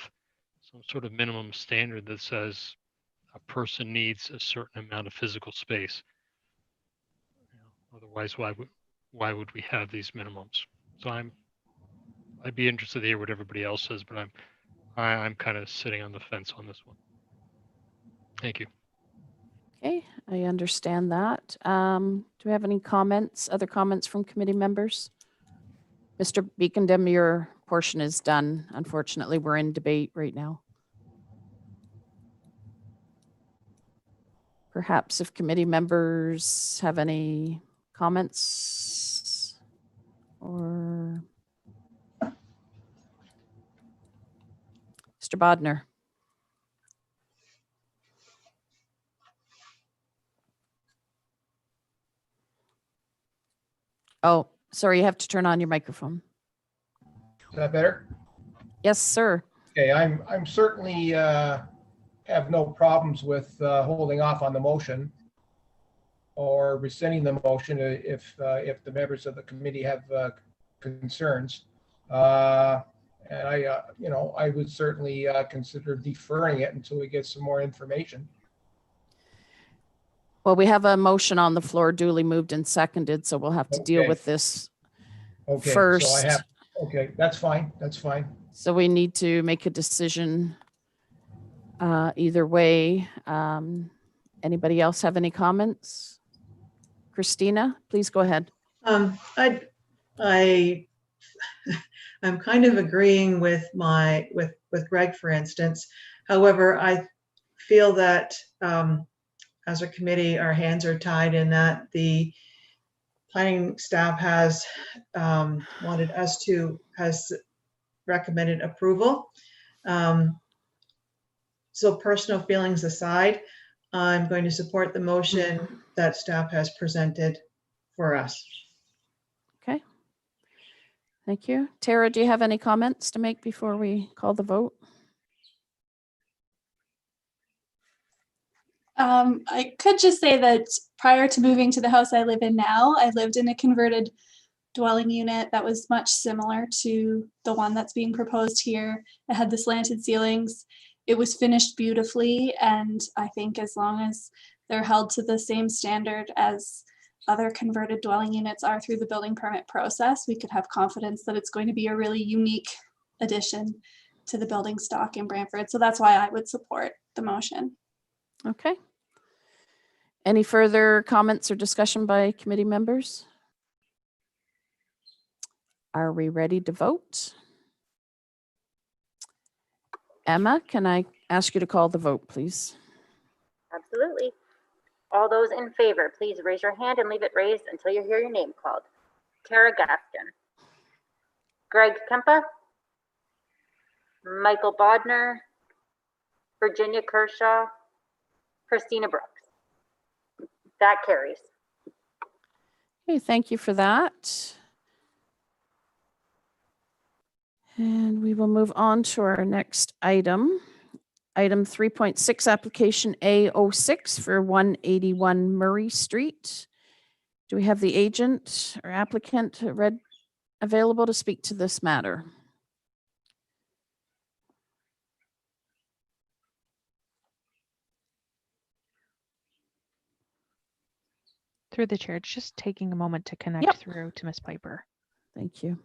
M: some sort of minimum standard that says a person needs a certain amount of physical space. Otherwise, why would we have these minimums? So I'd be interested to hear what everybody else says, but I'm kind of sitting on the fence on this one. Thank you.
B: Okay, I understand that. Do we have any comments, other comments from committee members? Mr. Beekendam, your portion is done. Unfortunately, we're in debate right now. Perhaps if committee members have any comments or Mr. Bodner. Oh, sorry, you have to turn on your microphone.
O: Is that better?
B: Yes, sir.
O: Okay, I'm certainly have no problems with holding off on the motion or rescinding the motion if the members of the committee have concerns. And I would certainly consider deferring it until we get some more information.
B: Well, we have a motion on the floor duly moved and seconded, so we'll have to deal with this first.
O: So okay, that's fine. That's fine.
B: So we need to make a decision either way. Anybody else have any comments? Christina, please go ahead.
K: I'm kind of agreeing with Greg, for instance. However, I feel that as a committee, our hands are tied in that the planning staff has recommended approval. So personal feelings aside, I'm going to support the motion that staff has presented for us.
B: Okay. Thank you. Tara, do you have any comments to make before we call the vote?
Q: I could just say that prior to moving to the house I live in now, I lived in a converted dwelling unit that was much similar to the one that's being proposed here. It had the slanted ceilings. It was finished beautifully, and I think as long as they're held to the same standard as other converted dwelling units are through the building permit process, we could have confidence that it's going to be a really unique addition to the building stock in Brantford. So that's why I would support the motion.
B: Okay. Any further comments or discussion by committee members? Are we ready to vote? Emma, can I ask you to call the vote, please?
A: Absolutely. All those in favor, please raise your hand and leave it raised until you hear your name called. Tara Gaskin. Greg Kempa. Michael Bodner. Virginia Kershaw. Christina Brooks. That carries.
B: Okay, thank you for that. And we will move on to our next item. Item 3.6, application A06 for 181 Murray Street. Do we have the agent or applicant available to speak to this matter?
H: Through the chair, it's just taking a moment to connect through to Ms. Piper.
B: Thank you.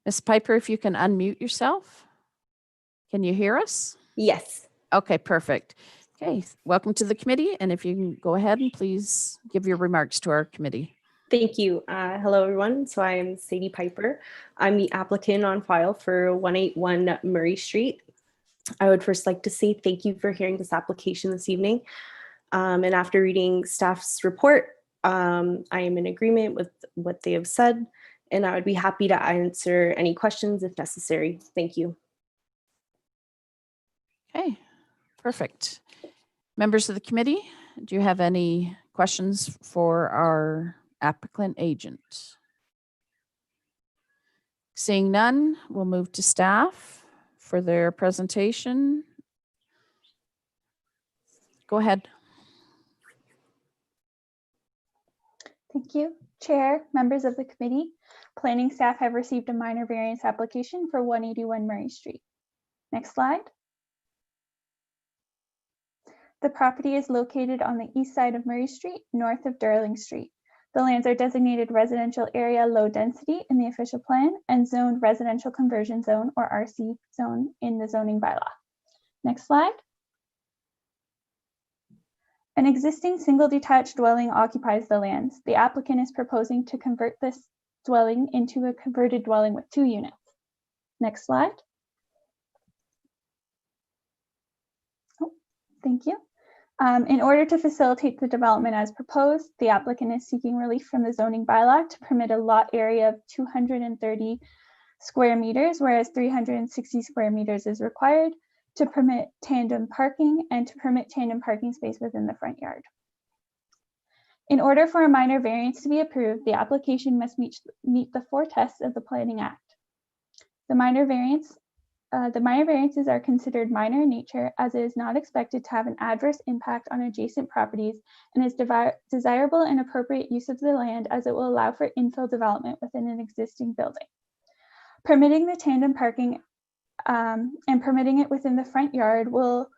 B: Ms. Piper, if you can unmute yourself. Can you hear us?
R: Yes.
B: Okay, perfect. Okay, welcome to the committee. And if you can go ahead and please give your remarks to our committee.
R: Thank you. Hello, everyone. So I'm Sadie Piper. I'm the applicant on file for 181 Murray Street. I would first like to say thank you for hearing this application this evening. And after reading staff's report, I am in agreement with what they have said, and I would be happy to answer any questions if necessary. Thank you.
B: Okay, perfect. Members of the committee, do you have any questions for our applicant agent? Seeing none, we'll move to staff for their presentation. Go ahead.
S: Thank you. Chair, members of the committee, planning staff have received a minor variance application for 181 Murray Street. Next slide. The property is located on the east side of Murray Street, north of Darling Street. The lands are designated residential area low density in the official plan and zoned residential conversion zone or RC zone in the zoning bylaw. Next slide. An existing single detached dwelling occupies the lands. The applicant is proposing to convert this dwelling into a converted dwelling with 2 units. Next slide. Oh, thank you. In order to facilitate the development as proposed, the applicant is seeking relief from the zoning bylaw to permit a lot area of 230 square meters, whereas 360 square meters is required, to permit tandem parking and to permit tandem parking space within the front yard. In order for a minor variance to be approved, the application must meet the 4 tests of the Planning Act. The minor variances are considered minor in nature, as it is not expected to have an adverse impact on adjacent properties and is desirable and appropriate use of the land, as it will allow for infill development within an existing building. Permitting the tandem parking and permitting it within the front yard will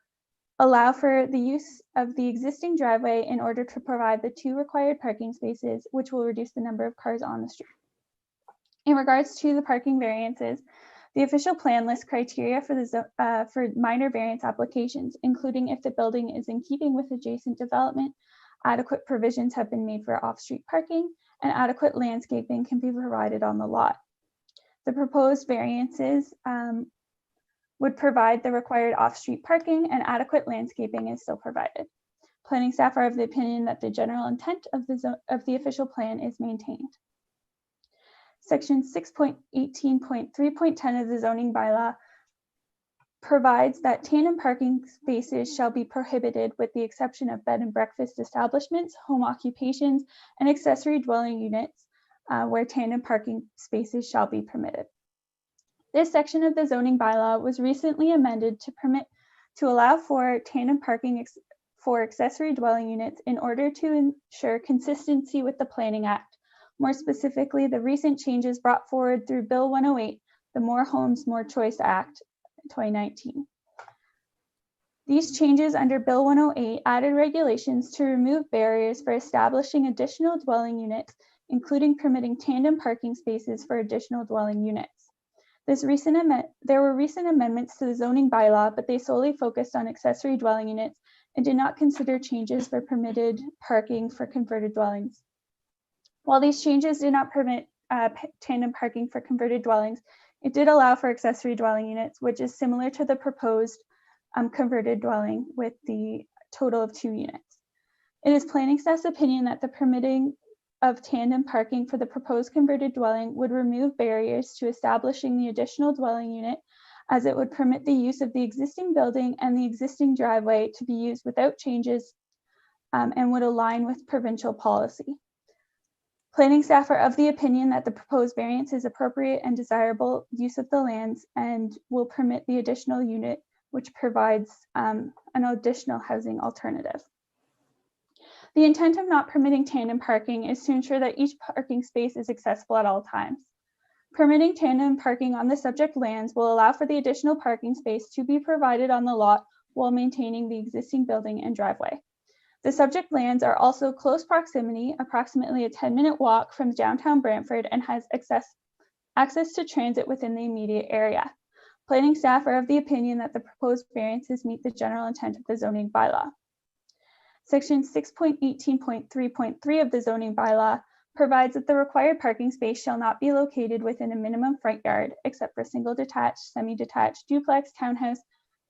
S: allow for the use of the existing driveway in order to provide the 2 required parking spaces, which will reduce the number of cars on the street. In regards to the parking variances, the official plan lists criteria for minor variance applications, including if the building is in keeping with adjacent development, adequate provisions have been made for off-street parking, and adequate landscaping can be provided on the lot. The proposed variances would provide the required off-street parking, and adequate landscaping is still provided. Planning staff are of the opinion that the general intent of the official plan is maintained. Section 6.18.3.10 of the zoning bylaw provides that tandem parking spaces shall be prohibited with the exception of bed and breakfast establishments, home occupations, and accessory dwelling units where tandem parking spaces shall be permitted. This section of the zoning bylaw was recently amended to allow for tandem parking for accessory dwelling units in order to ensure consistency with the Planning Act. More specifically, the recent changes brought forward through Bill 108, the More Homes, More Choice Act 2019. These changes under Bill 108 added regulations to remove barriers for establishing additional dwelling units, including permitting tandem parking spaces for additional dwelling units. There were recent amendments to the zoning bylaw, but they solely focused on accessory dwelling units and did not consider changes for permitted parking for converted dwellings. While these changes did not permit tandem parking for converted dwellings, it did allow for accessory dwelling units, which is similar to the proposed converted dwelling with the total of 2 units. It is planning staff's opinion that the permitting of tandem parking for the proposed converted dwelling would remove barriers to establishing the additional dwelling unit, as it would permit the use of the existing building and the existing driveway to be used without changes and would align with provincial policy. Planning staff are of the opinion that the proposed variance is appropriate and desirable use of the lands and will permit the additional unit, which provides an additional housing alternative. The intent of not permitting tandem parking is to ensure that each parking space is accessible at all times. Permitting tandem parking on the subject lands will allow for the additional parking space to be provided on the lot while maintaining the existing building and driveway. The subject lands are also close proximity, approximately a 10-minute walk from downtown Brantford, and has access to transit within the immediate area. Planning staff are of the opinion that the proposed variances meet the general intent of the zoning bylaw. Section 6.18.3.3 of the zoning bylaw provides that the required parking space shall not be located within a minimum front yard, except for single detached, semi-detached, duplex, townhouse,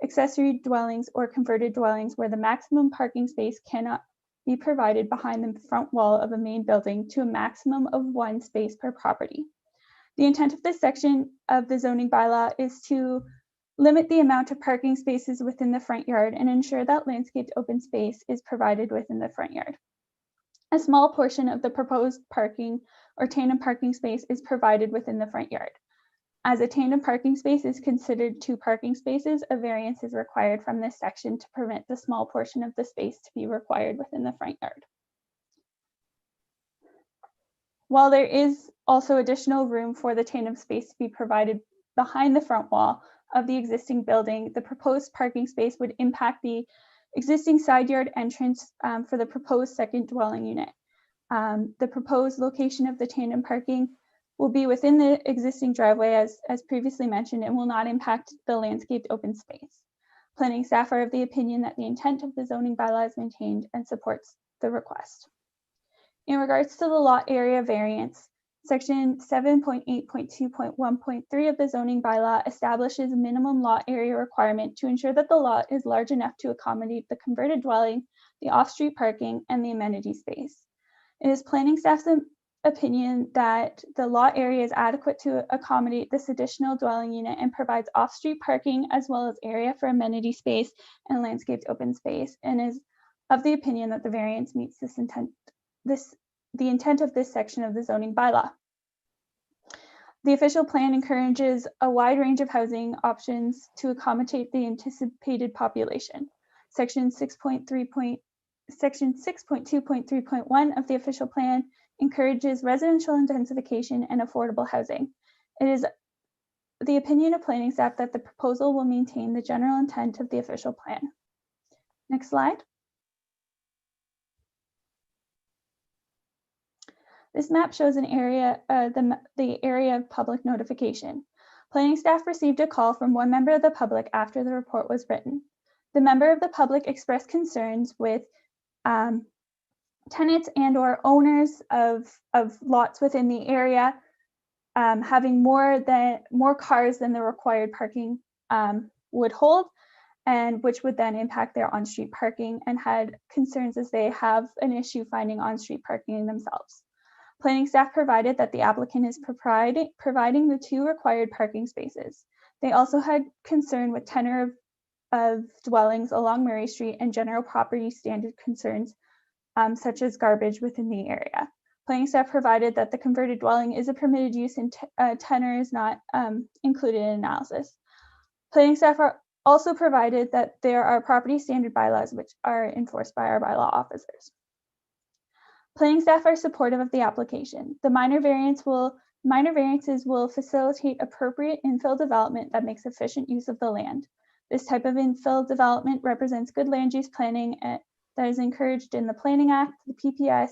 S: accessory dwellings, or converted dwellings where the maximum parking space cannot be provided behind the front wall of a main building to a maximum of 1 space per property. The intent of this section of the zoning bylaw is to limit the amount of parking spaces within the front yard and ensure that landscaped open space is provided within the front yard. A small portion of the proposed parking or tandem parking space is provided within the front yard. As a tandem parking space is considered 2 parking spaces, a variance is required from this section to permit the small portion of the space to be required within the front yard. While there is also additional room for the tandem space to be provided behind the front wall of the existing building, the proposed parking space would impact the existing side yard entrance for the proposed second dwelling unit. The proposed location of the tandem parking will be within the existing driveway as previously mentioned, and will not impact the landscaped open space. Planning staff are of the opinion that the intent of the zoning bylaw is maintained and supports the request. In regards to the lot area variance, Section 7.8.2.1.3 of the zoning bylaw establishes a minimum lot area requirement to ensure that the lot is large enough to accommodate the converted dwelling, the off-street parking, and the amenity space. It is planning staff's opinion that the lot area is adequate to accommodate this additional dwelling unit and provides off-street parking as well as area for amenity space and landscaped open space, and is of the opinion that the variance meets the intent of this section of the zoning bylaw. The official plan encourages a wide range of housing options to accommodate the anticipated population. Section 6.2.3.1 of the official plan encourages residential intensification and affordable housing. It is the opinion of planning staff that the proposal will maintain the general intent of the official plan. Next slide. This map shows an area, the area of public notification. Planning staff received a call from one member of the public after the report was written. The member of the public expressed concerns with tenants and or owners of lots within the area having more cars than the required parking would hold, and which would then impact their on-street parking, and had concerns as they have an issue finding on-street parking themselves. Planning staff provided that the applicant is providing the 2 required parking spaces. They also had concern with tenure of dwellings along Murray Street and general property standard concerns, such as garbage within the area. Planning staff provided that the converted dwelling is a permitted use and tenure is not included in analysis. Planning staff also provided that there are property standard bylaws which are enforced by our bylaw officers. Planning staff are supportive of the application. The minor variances will facilitate appropriate infill development that makes efficient use of the land. This type of infill development represents good land use planning that is encouraged in the Planning Act, the PPS,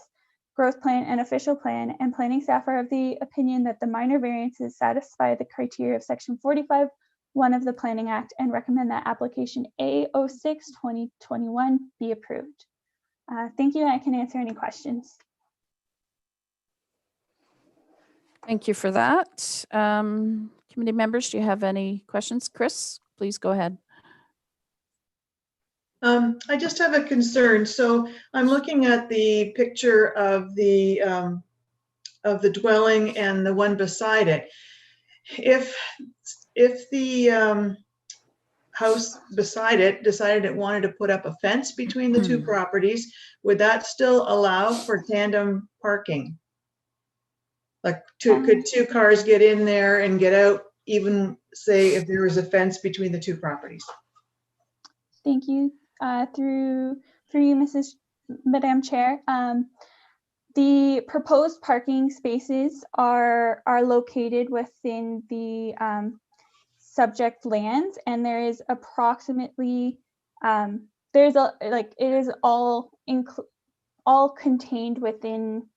S: growth plan, and official plan, and planning staff are of the opinion that the minor variances satisfy the criteria of section 45(1) of the Planning Act and recommend that application A06-2021 be approved. Thank you, and I can answer any questions.
B: Thank you for that. Committee members, do you have any questions? Chris, please go ahead.
K: I just have a concern. So I'm looking at the picture of the dwelling and the one beside it. If the house beside it decided it wanted to put up a fence between the 2 properties, would that still allow for tandem parking? Like could 2 cars get in there and get out, even say if there was a fence between the 2 properties?
S: Thank you. Through you, Madam Chair. The proposed parking spaces are located within the subject lands, and there is approximately it is all contained within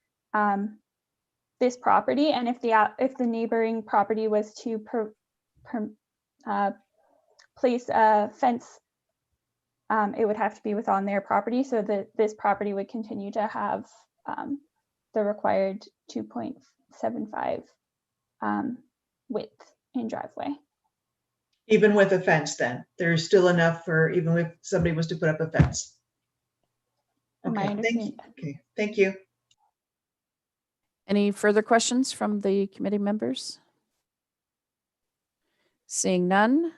S: this property. And if the neighboring property was to place a fence, it would have to be within their property, so that this property would continue to have the required 2.75 width in driveway.
K: Even with a fence, then there's still enough for even if somebody was to put up a fence. Okay, thank you.
B: Any further questions from the committee members? Seeing none.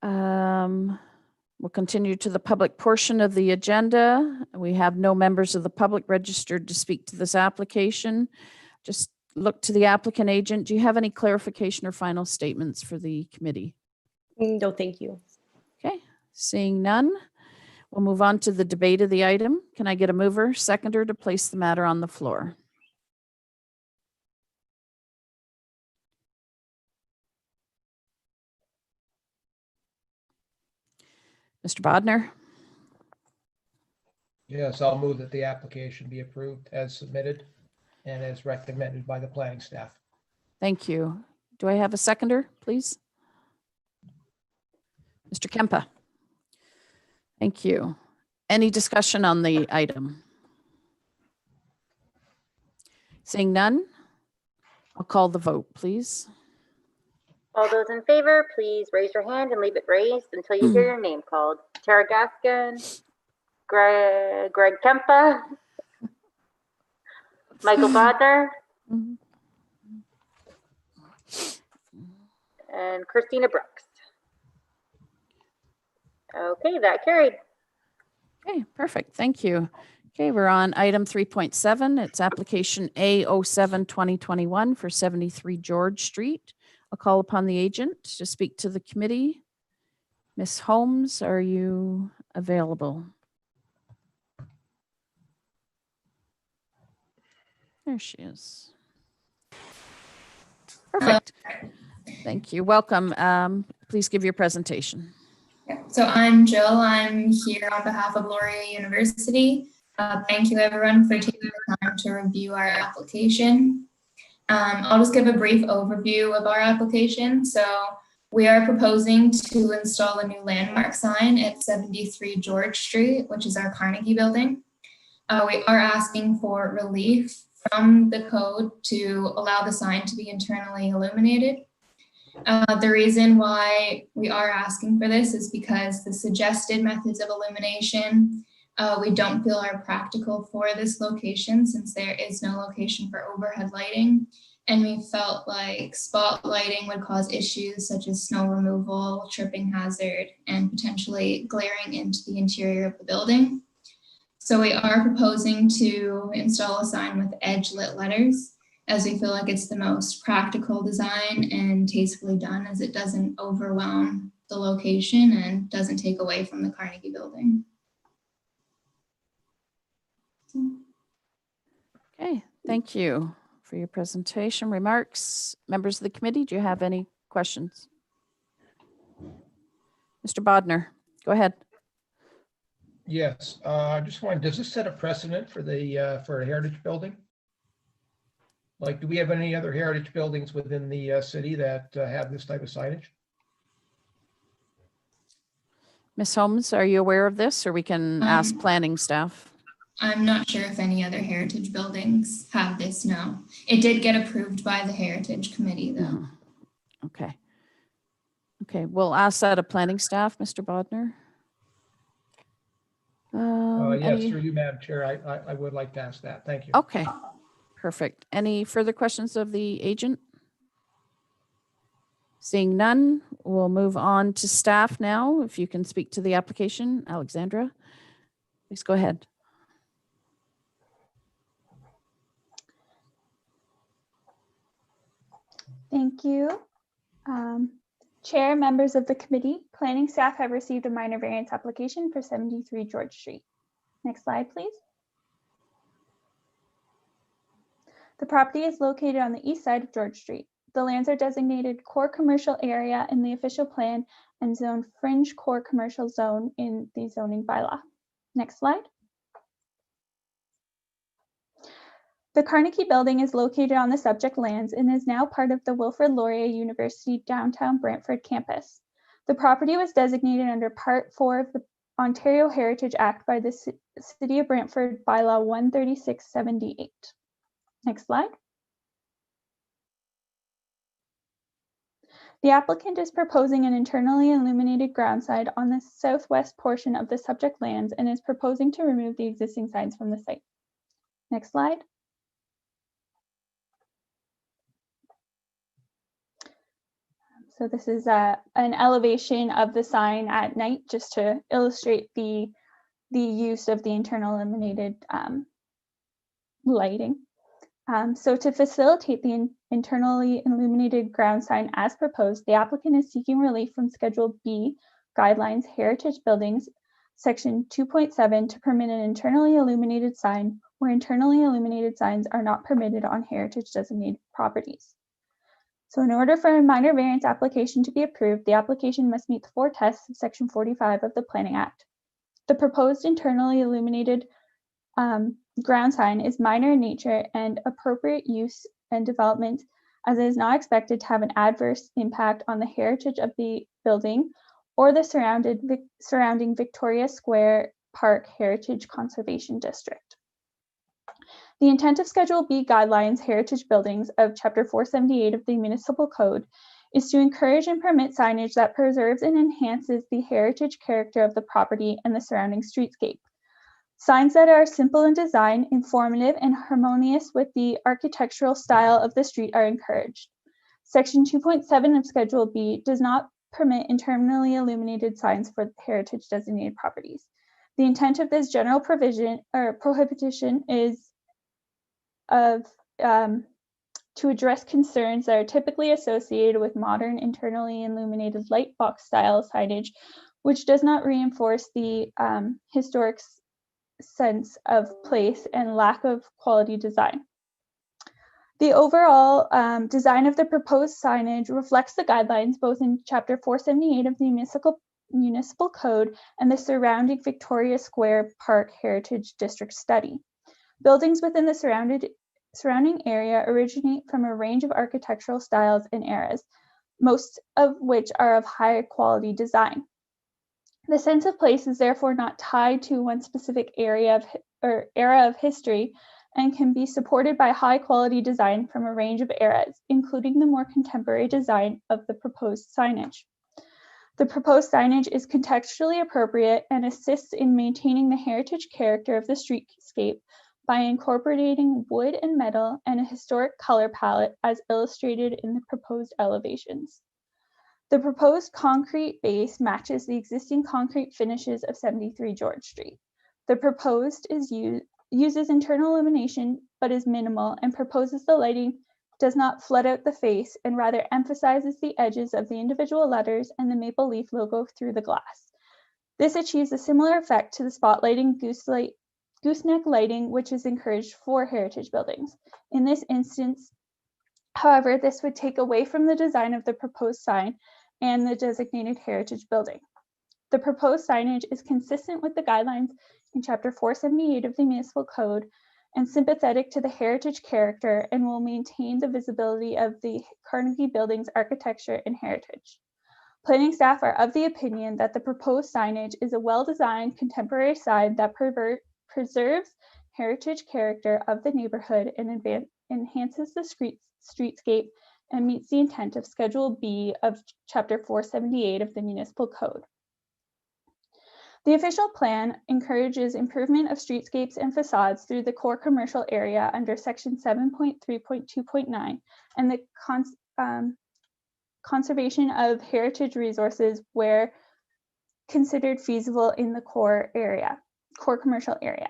B: We'll continue to the public portion of the agenda. We have no members of the public registered to speak to this application. Just look to the applicant agent. Do you have any clarification or final statements for the committee?
R: No, thank you.
B: Okay, seeing none. We'll move on to the debate of the item. Can I get a mover, seconder to place the matter on the floor? Mr. Bodnar?
O: Yes, I'll move that the application be approved as submitted and as recommended by the planning staff.
B: Thank you. Do I have a seconder, please? Mr. Kempa? Thank you. Any discussion on the item? Seeing none, I'll call the vote, please.
A: All those in favor, please raise your hand and leave it raised until you hear your name called. Tara Gaskin, Greg Kempa, Michael Bodner, and Christina Brooks. Okay, that carried.
B: Okay, perfect. Thank you. Okay, we're on item 3.7. It's application A07-2021 for 73 George Street. I'll call upon the agent to speak to the committee. Ms. Holmes, are you available? There she is. Perfect. Thank you. Welcome. Please give your presentation.
T: So I'm Jill. I'm here on behalf of Laurier University. Thank you everyone for taking the time to review our application. I'll just give a brief overview of our application. So we are proposing to install a new landmark sign at 73 George Street, which is our Carnegie building. We are asking for relief from the code to allow the sign to be internally illuminated. The reason why we are asking for this is because the suggested methods of illumination we don't feel are practical for this location, since there is no location for overhead lighting. And we felt like spot lighting would cause issues such as snow removal, tripping hazard, and potentially glaring into the interior of the building. So we are proposing to install a sign with edge lit letters, as we feel like it's the most practical design and tastefully done, as it doesn't overwhelm the location and doesn't take away from the Carnegie building.
B: Okay, thank you for your presentation. Remarks, members of the committee, do you have any questions? Mr. Bodner, go ahead.
O: Yes, I just wondered, does this set a precedent for a heritage building? Like, do we have any other heritage buildings within the city that have this type of signage?
B: Ms. Holmes, are you aware of this, or we can ask planning staff?
T: I'm not sure if any other heritage buildings have this, no. It did get approved by the Heritage Committee, though.
B: Okay. Okay, we'll ask that of planning staff, Mr. Bodner.
O: Yes, through you, Madam Chair, I would like to ask that. Thank you.
B: Okay, perfect. Any further questions of the agent? Seeing none, we'll move on to staff now. If you can speak to the application, Alexandra, please go ahead.
S: Thank you. Chair, members of the committee, planning staff have received a minor variance application for 73 George Street. Next slide, please. The property is located on the east side of George Street. The lands are designated core commercial area in the official plan and zoned fringe core commercial zone in the zoning bylaw. Next slide. The Carnegie building is located on the subject lands and is now part of the Wilfrid Laurier University downtown Brantford campus. The property was designated under Part 4 of the Ontario Heritage Act by the City of Brantford Bylaw 13678. Next slide. The applicant is proposing an internally illuminated ground sign on the southwest portion of the subject lands and is proposing to remove the existing signs from the site. Next slide. So this is an elevation of the sign at night, just to illustrate the use of the internal illuminated lighting. So to facilitate the internally illuminated ground sign as proposed, the applicant is seeking relief from Schedule B Guidelines Heritage Buildings, Section 2.7, to permit an internally illuminated sign where internally illuminated signs are not permitted on heritage designated properties. So in order for a minor variance application to be approved, the application must meet the 4 tests of Section 45 of the Planning Act. The proposed internally illuminated ground sign is minor in nature and appropriate use and development, as it is not expected to have an adverse impact on the heritage of the building or the surrounding Victoria Square Park Heritage Conservation District. The intent of Schedule B guidelines heritage buildings of Chapter 478 of the Municipal Code is to encourage and permit signage that preserves and enhances the heritage character of the property and the surrounding streetscape. Signs that are simple in design, informative, and harmonious with the architectural style of the street are encouraged. Section 2.7 of Schedule B does not permit internally illuminated signs for heritage designated properties. The intent of this general provision or prohibition is to address concerns that are typically associated with modern internally illuminated light box style signage, which does not reinforce the historic sense of place and lack of quality design. The overall design of the proposed signage reflects the guidelines both in Chapter 478 of the Municipal Code and the surrounding Victoria Square Park Heritage District study. Buildings within the surrounding area originate from a range of architectural styles and eras, most of which are of high quality design. The sense of place is therefore not tied to one specific area or era of history and can be supported by high quality design from a range of eras, including the more contemporary design of the proposed signage. The proposed signage is contextually appropriate and assists in maintaining the heritage character of the streetscape by incorporating wood and metal and a historic color palette as illustrated in the proposed elevations. The proposed concrete base matches the existing concrete finishes of 73 George Street. The proposed uses internal illumination but is minimal and proposes the lighting does not flood out the face and rather emphasizes the edges of the individual letters and the maple leaf logo through the glass. This achieves a similar effect to the spotlighting gooseneck lighting, which is encouraged for heritage buildings. In this instance, however, this would take away from the design of the proposed sign and the designated heritage building. The proposed signage is consistent with the guidelines in Chapter 478 of the Municipal Code and sympathetic to the heritage character and will maintain the visibility of the Carnegie Building's architecture and heritage. Planning staff are of the opinion that the proposed signage is a well-designed contemporary sign that preserves heritage character of the neighborhood and enhances the streetscape and meets the intent of Schedule B of Chapter 478 of the Municipal Code. The official plan encourages improvement of streetscapes and facades through the core commercial area under Section 7.3.2.9 and the conservation of heritage resources where considered feasible in the core commercial area.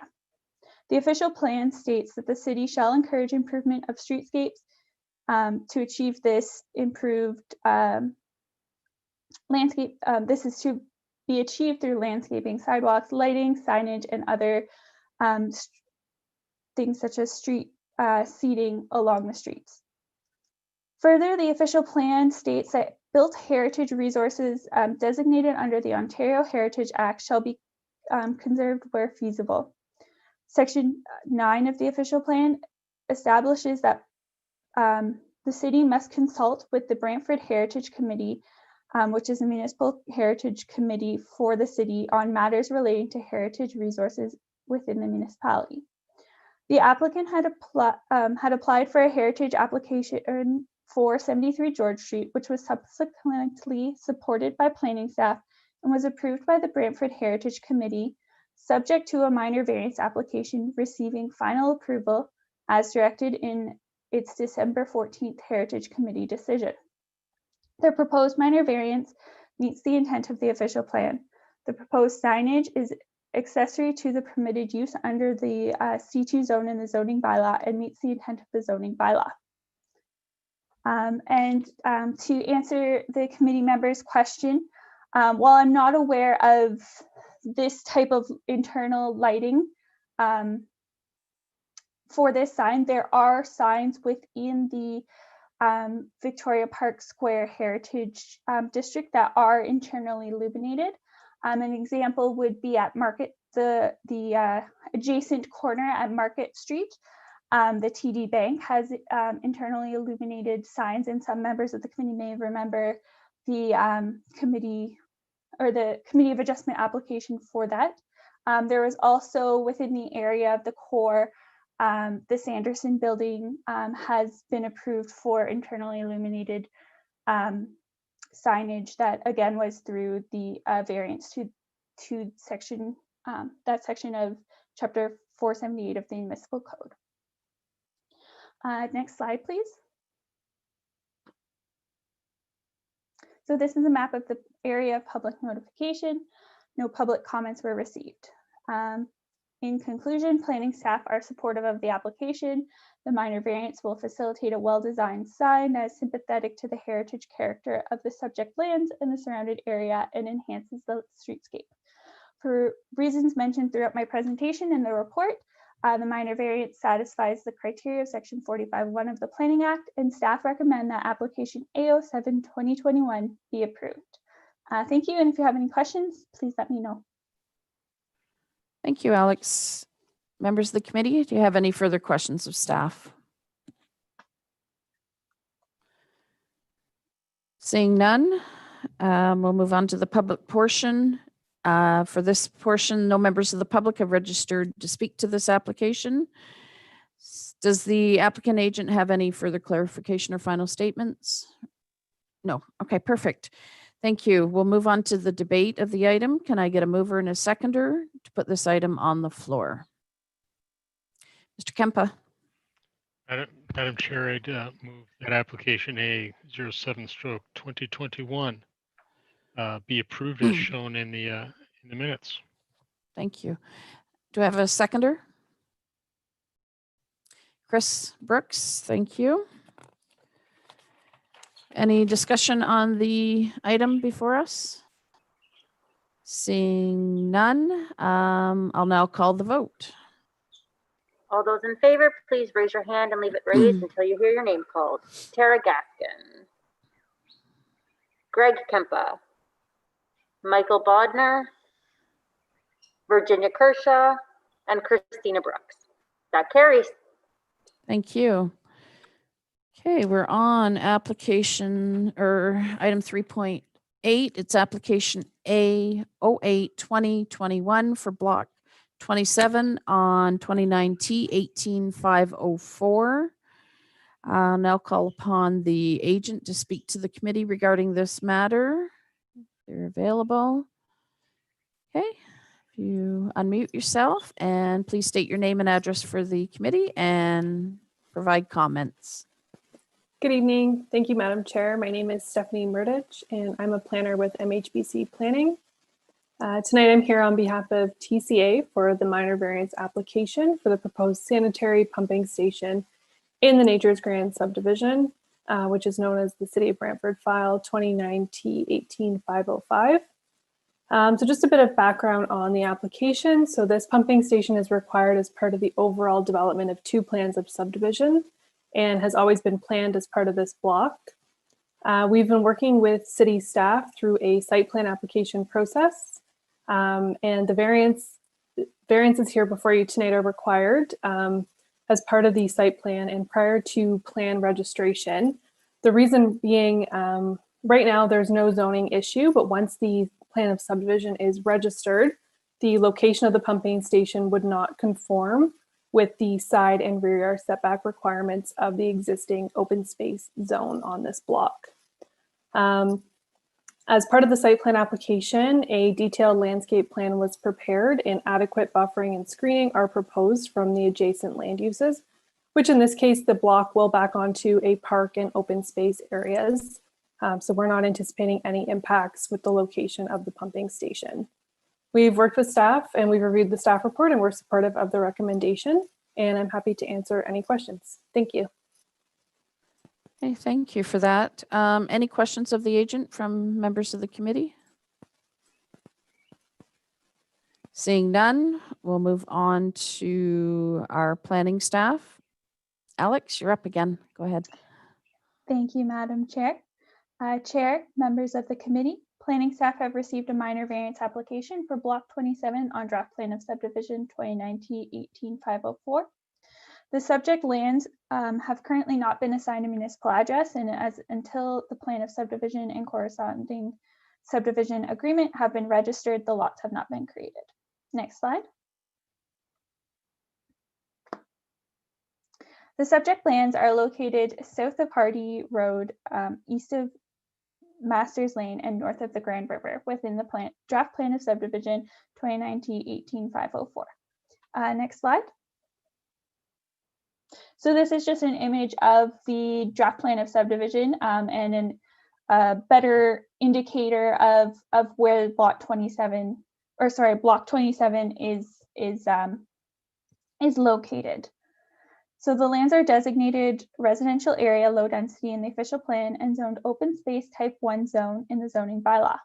S: The official plan states that the city shall encourage improvement of streetscapes to achieve this improved landscape. This is to be achieved through landscaping, sidewalks, lighting, signage, and other things such as street seating along the streets. Further, the official plan states that built heritage resources designated under the Ontario Heritage Act shall be conserved where feasible. Section 9 of the official plan establishes that the city must consult with the Brantford Heritage Committee, which is a municipal heritage committee for the city on matters relating to heritage resources within the municipality. The applicant had applied for a heritage application for 73 George Street, which was subsequently supported by planning staff and was approved by the Brantford Heritage Committee, subject to a minor variance application receiving final approval as directed in its December 14th Heritage Committee decision. The proposed minor variance meets the intent of the official plan. The proposed signage is accessory to the permitted use under the C2 zone in the zoning bylaw and meets the intent of the zoning bylaw. To answer the committee member's question, while I'm not aware of this type of internal lighting for this sign, there are signs within the Victoria Park Square Heritage District that are internally illuminated. An example would be at the adjacent corner at Market Street. The TD Bank has internally illuminated signs, and some members of the committee may remember the committee of adjustment application for that. There was also within the area of the core The Sanderson building has been approved for internally illuminated signage that again was through the variance to section, that section of chapter 478 of the municipal code. Next slide, please. So this is a map of the area of public notification. No public comments were received. In conclusion, planning staff are supportive of the application. The minor variance will facilitate a well-designed sign that is sympathetic to the heritage character of the subject lands and the surrounded area and enhances the streetscape. For reasons mentioned throughout my presentation in the report, the minor variance satisfies the criteria of section 45(1) of the Planning Act, and staff recommend that application A07-2021 be approved. Thank you, and if you have any questions, please let me know.
B: Thank you, Alex. Members of the committee, do you have any further questions of staff? Seeing none, we'll move on to the public portion. For this portion, no members of the public have registered to speak to this application. Does the applicant agent have any further clarification or final statements? No. Okay, perfect. Thank you. We'll move on to the debate of the item. Can I get a mover and a seconder to put this item on the floor? Mr. Kempa.
M: Madam Chair, I'd move that application A07-2021 be approved as shown in the minutes.
B: Thank you. Do I have a seconder? Chris Brooks, thank you. Any discussion on the item before us? Seeing none, I'll now call the vote.
A: All those in favor, please raise your hand and leave it raised until you hear your name called. Tara Gaskin, Greg Kempa, Michael Bodner, Virginia Kershaw, and Christina Brooks. That carries.
B: Thank you. Okay, we're on application or item 3.8. It's application A08-2021 for block 27 on 29T18504. I'll now call upon the agent to speak to the committee regarding this matter. They're available. Okay, if you unmute yourself and please state your name and address for the committee and provide comments.
U: Good evening. Thank you, Madam Chair. My name is Stephanie Murdich, and I'm a planner with MHBC Planning. Tonight, I'm here on behalf of TCA for the minor variance application for the proposed sanitary pumping station in the Nature's Grand subdivision, which is known as the City of Brantford file 29T18505. So just a bit of background on the application. So this pumping station is required as part of the overall development of 2 plans of subdivision and has always been planned as part of this block. We've been working with city staff through a site plan application process, and the variances here before you tonight are required as part of the site plan and prior to plan registration. The reason being, right now there's no zoning issue, but once the plan of subdivision is registered, the location of the pumping station would not conform with the side and rear yard setback requirements of the existing open space zone on this block. As part of the site plan application, a detailed landscape plan was prepared and adequate buffering and screening are proposed from the adjacent land uses, which in this case, the block will back onto a park and open space areas. So we're not anticipating any impacts with the location of the pumping station. We've worked with staff and we've reviewed the staff report and we're supportive of the recommendation, and I'm happy to answer any questions. Thank you.
B: Okay, thank you for that. Any questions of the agent from members of the committee? Seeing none, we'll move on to our planning staff. Alex, you're up again. Go ahead.
S: Thank you, Madam Chair. Chair, members of the committee, planning staff have received a minor variance application for block 27 on draft plan of subdivision 29T18504. The subject lands have currently not been assigned a municipal address, and until the plan of subdivision and corresponding subdivision agreement have been registered, the lots have not been created. Next slide. The subject lands are located south of Hardy Road, east of Masters Lane, and north of the Grand River within the draft plan of subdivision 2019-18-504. Next slide. So this is just an image of the draft plan of subdivision and a better indicator of where block 27 is located. So the lands are designated residential area low density in the official plan and zoned open space type 1 zone in the zoning bylaw.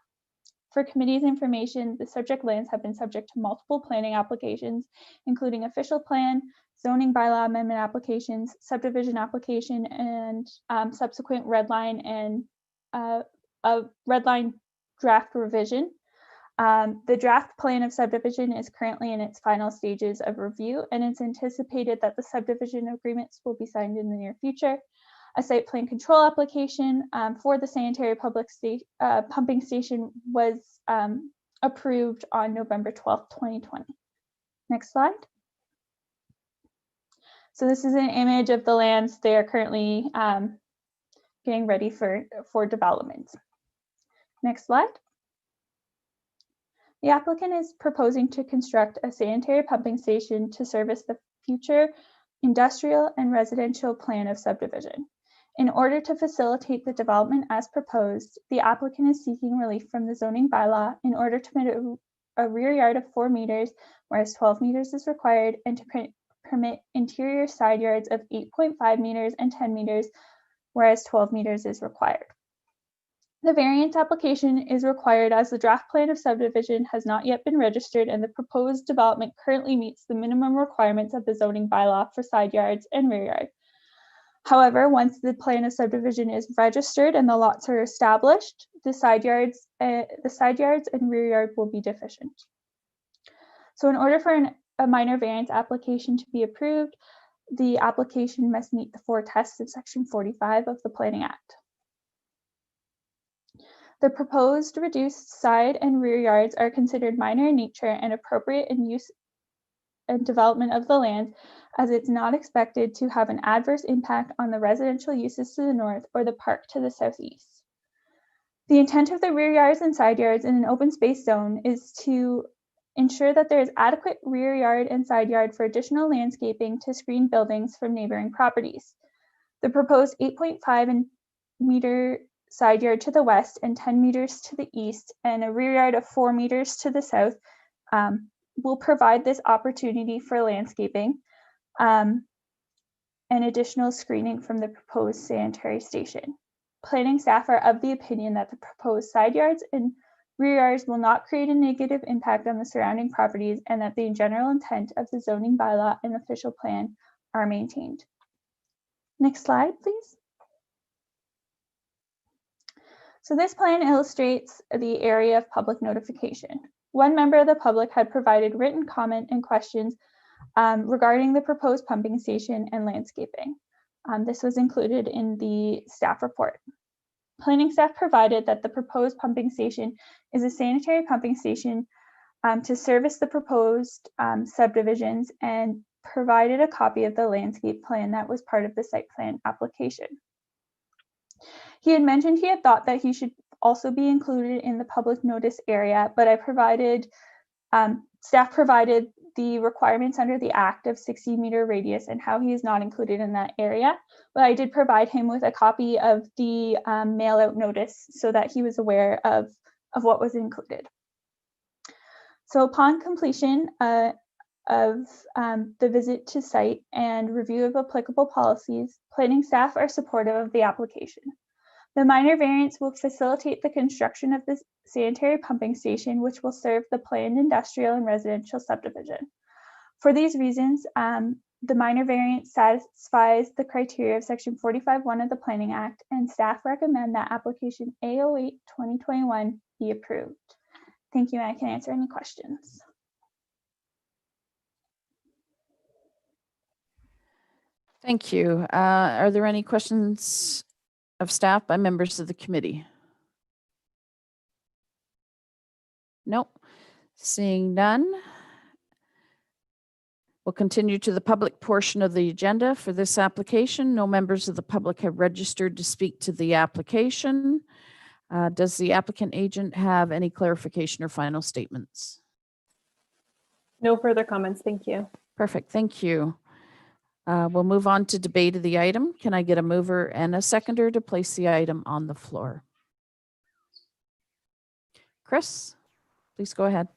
S: For committee's information, the subject lands have been subject to multiple planning applications, including official plan, zoning bylaw amendment applications, subdivision application, and subsequent red line and a red line draft revision. The draft plan of subdivision is currently in its final stages of review, and it's anticipated that the subdivision agreements will be signed in the near future. A site plan control application for the sanitary pumping station was approved on November 12th, 2020. Next slide. So this is an image of the lands. They are currently getting ready for development. Next slide. The applicant is proposing to construct a sanitary pumping station to service the future industrial and residential plan of subdivision. In order to facilitate the development as proposed, the applicant is seeking relief from the zoning bylaw in order to permit a rear yard of 4 meters, whereas 12 meters is required, and to permit interior side yards of 8.5 meters and 10 meters, whereas 12 meters is required. The variance application is required as the draft plan of subdivision has not yet been registered and the proposed development currently meets the minimum requirements of the zoning bylaw for side yards and rear yard. However, once the plan of subdivision is registered and the lots are established, the side yards and rear yard will be deficient. So in order for a minor variance application to be approved, the application must meet the 4 tests of Section 45 of the Planning Act. The proposed reduced side and rear yards are considered minor in nature and appropriate in use and development of the land, as it's not expected to have an adverse impact on the residential uses to the north or the park to the southeast. The intent of the rear yards and side yards in an open space zone is to ensure that there is adequate rear yard and side yard for additional landscaping to screen buildings from neighboring properties. The proposed 8.5 meter side yard to the west and 10 meters to the east and a rear yard of 4 meters to the south will provide this opportunity for landscaping and additional screening from the proposed sanitary station. Planning staff are of the opinion that the proposed side yards and rear yards will not create a negative impact on the surrounding properties and that the general intent of the zoning bylaw and official plan are maintained. Next slide, please. So this plan illustrates the area of public notification. One member of the public had provided written comment and questions regarding the proposed pumping station and landscaping. This was included in the staff report. Planning staff provided that the proposed pumping station is a sanitary pumping station to service the proposed subdivisions and provided a copy of the landscape plan that was part of the site plan application. He had mentioned he had thought that he should also be included in the public notice area, but staff provided the requirements under the Act of 60-meter radius and how he is not included in that area. But I did provide him with a copy of the mail-out notice so that he was aware of what was included. So upon completion of the visit to site and review of applicable policies, planning staff are supportive of the application. The minor variance will facilitate the construction of the sanitary pumping station, which will serve the planned industrial and residential subdivision. For these reasons, the minor variance satisfies the criteria of Section 45(1) of the Planning Act, and staff recommend that application A08-2021 be approved. Thank you, and I can answer any questions.
B: Thank you. Are there any questions of staff by members of the committee? Nope. Seeing none. We'll continue to the public portion of the agenda for this application. No members of the public have registered to speak to the application. Does the applicant agent have any clarification or final statements?
U: No further comments. Thank you.
B: Perfect. Thank you. We'll move on to debate of the item. Can I get a mover and a seconder to place the item on the floor? Chris, please go ahead.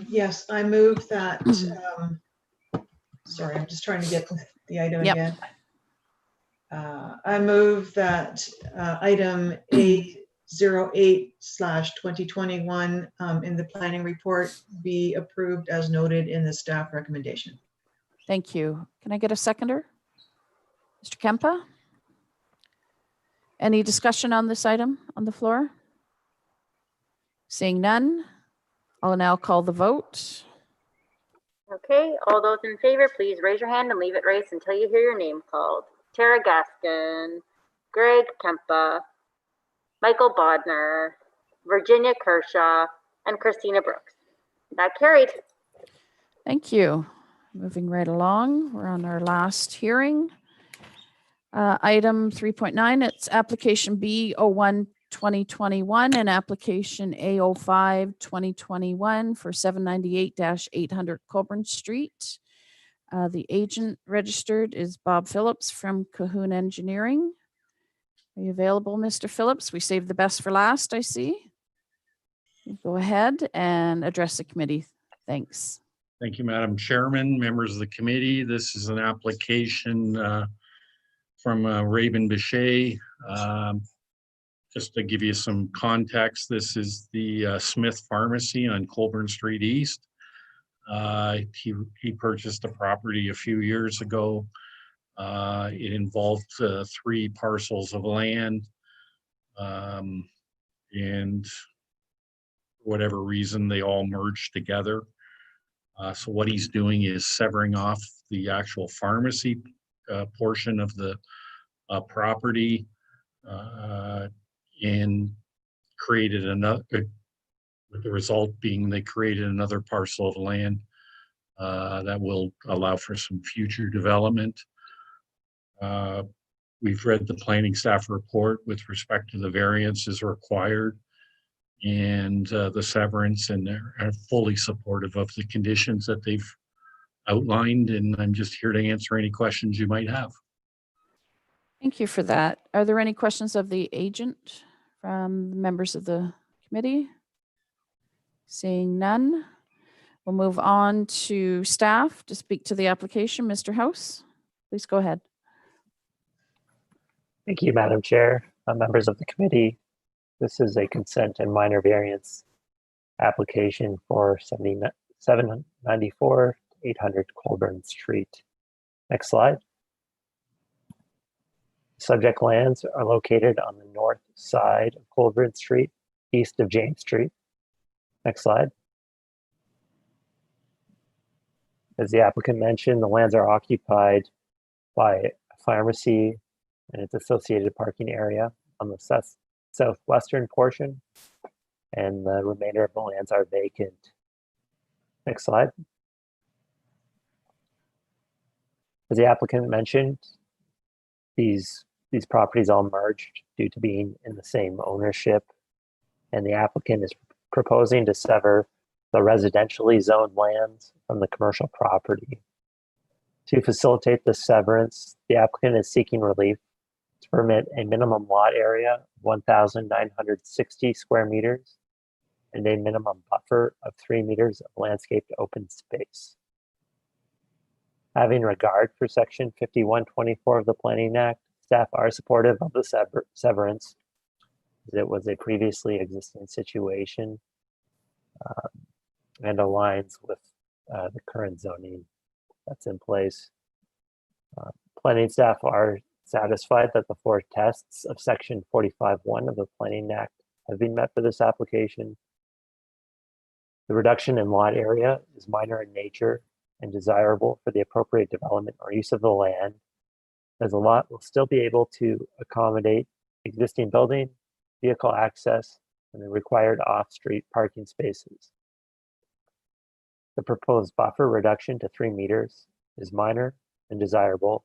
K: Yes, I move that, sorry, I'm just trying to get the item
B: Yep.
K: again. I move that item A08/2021 in the planning report be approved as noted in the staff recommendation.
B: Thank you. Can I get a seconder? Mr. Kempa? Any discussion on this item on the floor? Seeing none, I'll now call the vote.
A: Okay, all those in favor, please raise your hand and leave it raised until you hear your name called. Tara Gaskin, Greg Kempa, Michael Bodner, Virginia Kershaw, and Christina Brooks. That carried.
B: Thank you. Moving right along, we're on our last hearing. Item 3.9, it's application B01/2021 and application A05/2021 for 798-800 Colburn Street. The agent registered is Bob Phillips from Cahoon Engineering. Are you available, Mr. Phillips? We saved the best for last, I see. You go ahead and address the committee. Thanks.
E: Thank you, Madam Chairman, members of the committee. This is an application from Raven Bichet. Just to give you some context, this is the Smith Pharmacy on Colburn Street East. He purchased a property a few years ago. It involved 3 parcels of land, and for whatever reason, they all merged together. So what he's doing is severing off the actual pharmacy portion of the property and created another, with the result being they created another parcel of land that will allow for some future development. We've read the planning staff report with respect to the variances required and the severance, and they're fully supportive of the conditions that they've outlined, and I'm just here to answer any questions you might have.
B: Thank you for that. Are there any questions of the agent from members of the committee? Seeing none, we'll move on to staff to speak to the application. Mr. House, please go ahead.
I: Thank you, Madam Chair. Members of the committee, this is a consent and minor variance application for 794-800 Colburn Street. Next slide. Subject lands are located on the north side of Colburn Street, east of James Street. Next slide. As the applicant mentioned, the lands are occupied by a pharmacy and its associated parking area on the southwestern portion, and the remainder of the lands are vacant. Next slide. As the applicant mentioned, these properties all merged due to being in the same ownership, and the applicant is proposing to sever the residentially zoned lands from the commercial property. To facilitate the severance, the applicant is seeking relief to permit a minimum lot area of 1,960 square meters and a minimum buffer of 3 meters of landscaped open space. Having regard for Section 5124 of the Planning Act, staff are supportive of the severance, as it was a previously existing situation and aligns with the current zoning that's in place. Planning staff are satisfied that the 4 tests of Section 45(1) of the Planning Act have been met for this application. The reduction in lot area is minor in nature and desirable for the appropriate development or use of the land, as the lot will still be able to accommodate existing building, vehicle access, and the required off-street parking spaces. The proposed buffer reduction to 3 meters is minor and desirable,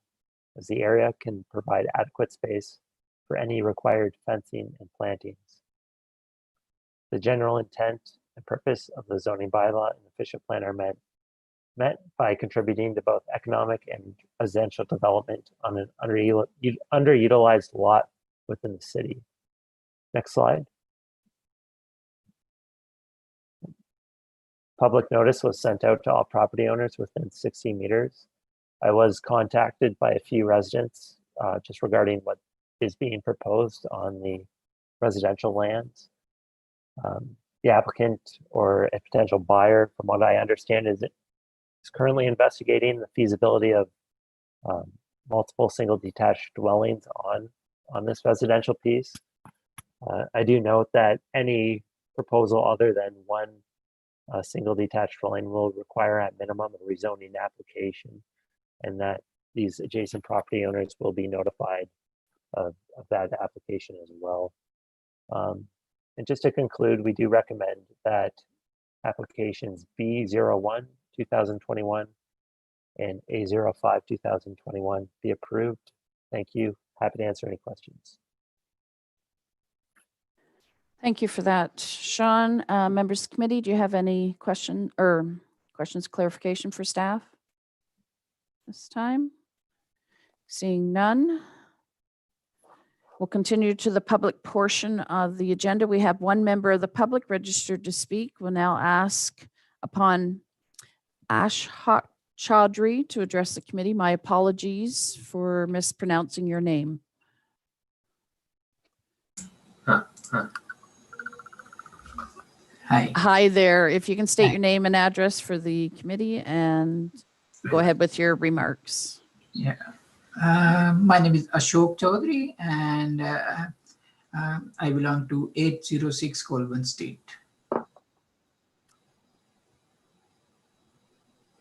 I: as the area can provide adequate space for any required fencing and plantings. The general intent and purpose of the zoning bylaw and official plan are met by contributing to both economic and residential development on an underutilized lot within the city. Next slide. Public notice was sent out to all property owners within 60 meters. I was contacted by a few residents just regarding what is being proposed on the residential lands. The applicant or a potential buyer, from what I understand, is currently investigating the feasibility of multiple single detached dwellings on this residential piece. I do note that any proposal other than one single detached dwelling will require at minimum a rezoning application, and that these adjacent property owners will be notified of that application as well. And just to conclude, we do recommend that applications B01 2021 and A05 2021 be approved. Thank you. Happy to answer any questions.
B: Thank you for that, Sean. Members of the committee, do you have any questions, clarification for staff this time? Seeing none. We'll continue to the public portion of the agenda. We have one member of the public registered to speak. We'll now ask upon Ash Chaudhry to address the committee. My apologies for mispronouncing your name.
D: Hi.
B: Hi there. If you can state your name and address for the committee and go ahead with your remarks.
D: Yeah. My name is Ashok Chaudhary, and I belong to 806 Colburn Street.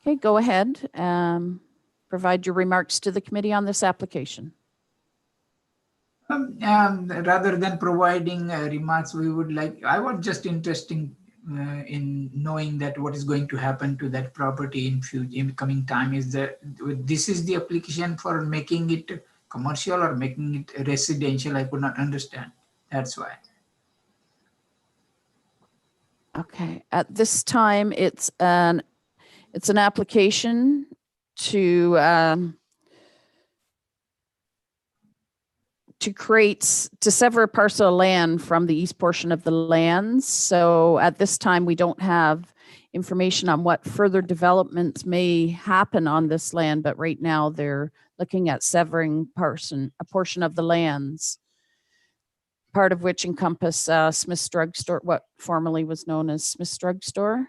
B: Okay, go ahead. Provide your remarks to the committee on this application.
D: Rather than providing remarks, I was just interested in knowing that what is going to happen to that property in coming time. Is that this is the application for making it commercial or making it residential? I could not understand. That's why.
B: Okay, at this time, it's an application to sever a parcel of land from the east portion of the lands. So at this time, we don't have information on what further developments may happen on this land, but right now they're looking at severing a portion of the lands, part of which encompass Smith's Drugstore, what formerly was known as Smith's Drugstore.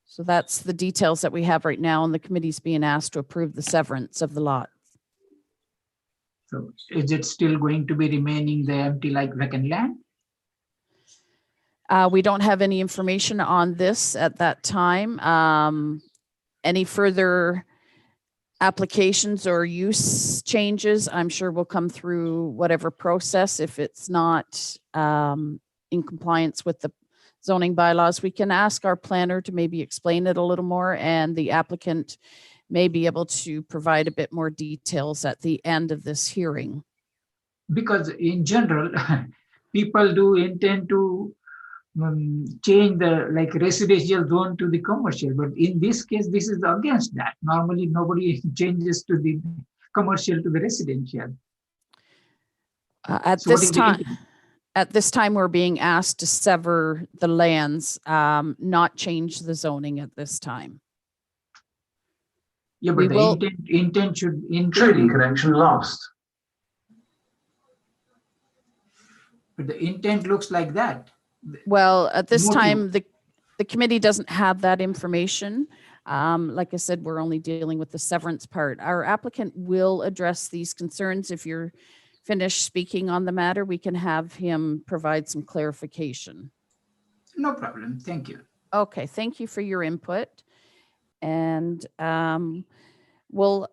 B: So that's the details that we have right now, and the committee's being asked to approve the severance of the lot.
D: So is it still going to be remaining the empty like vacant land?
B: We don't have any information on this at that time. Any further applications or use changes, I'm sure will come through whatever process. If it's not in compliance with the zoning bylaws, we can ask our planner to maybe explain it a little more, and the applicant may be able to provide a bit more details at the end of this hearing.
D: Because in general, people do intend to change the residential zone to the commercial, but in this case, this is against that. Normally, nobody changes to the commercial to the residential.
B: At this time, we're being asked to sever the lands, not change the zoning at this time.
D: Yeah, but the intent should
V: trading connection lost.
D: But the intent looks like that.
B: Well, at this time, the committee doesn't have that information. Like I said, we're only dealing with the severance part. Our applicant will address these concerns. If you're finished speaking on the matter, we can have him provide some clarification.
D: No problem. Thank you.
B: Okay, thank you for your input. And we'll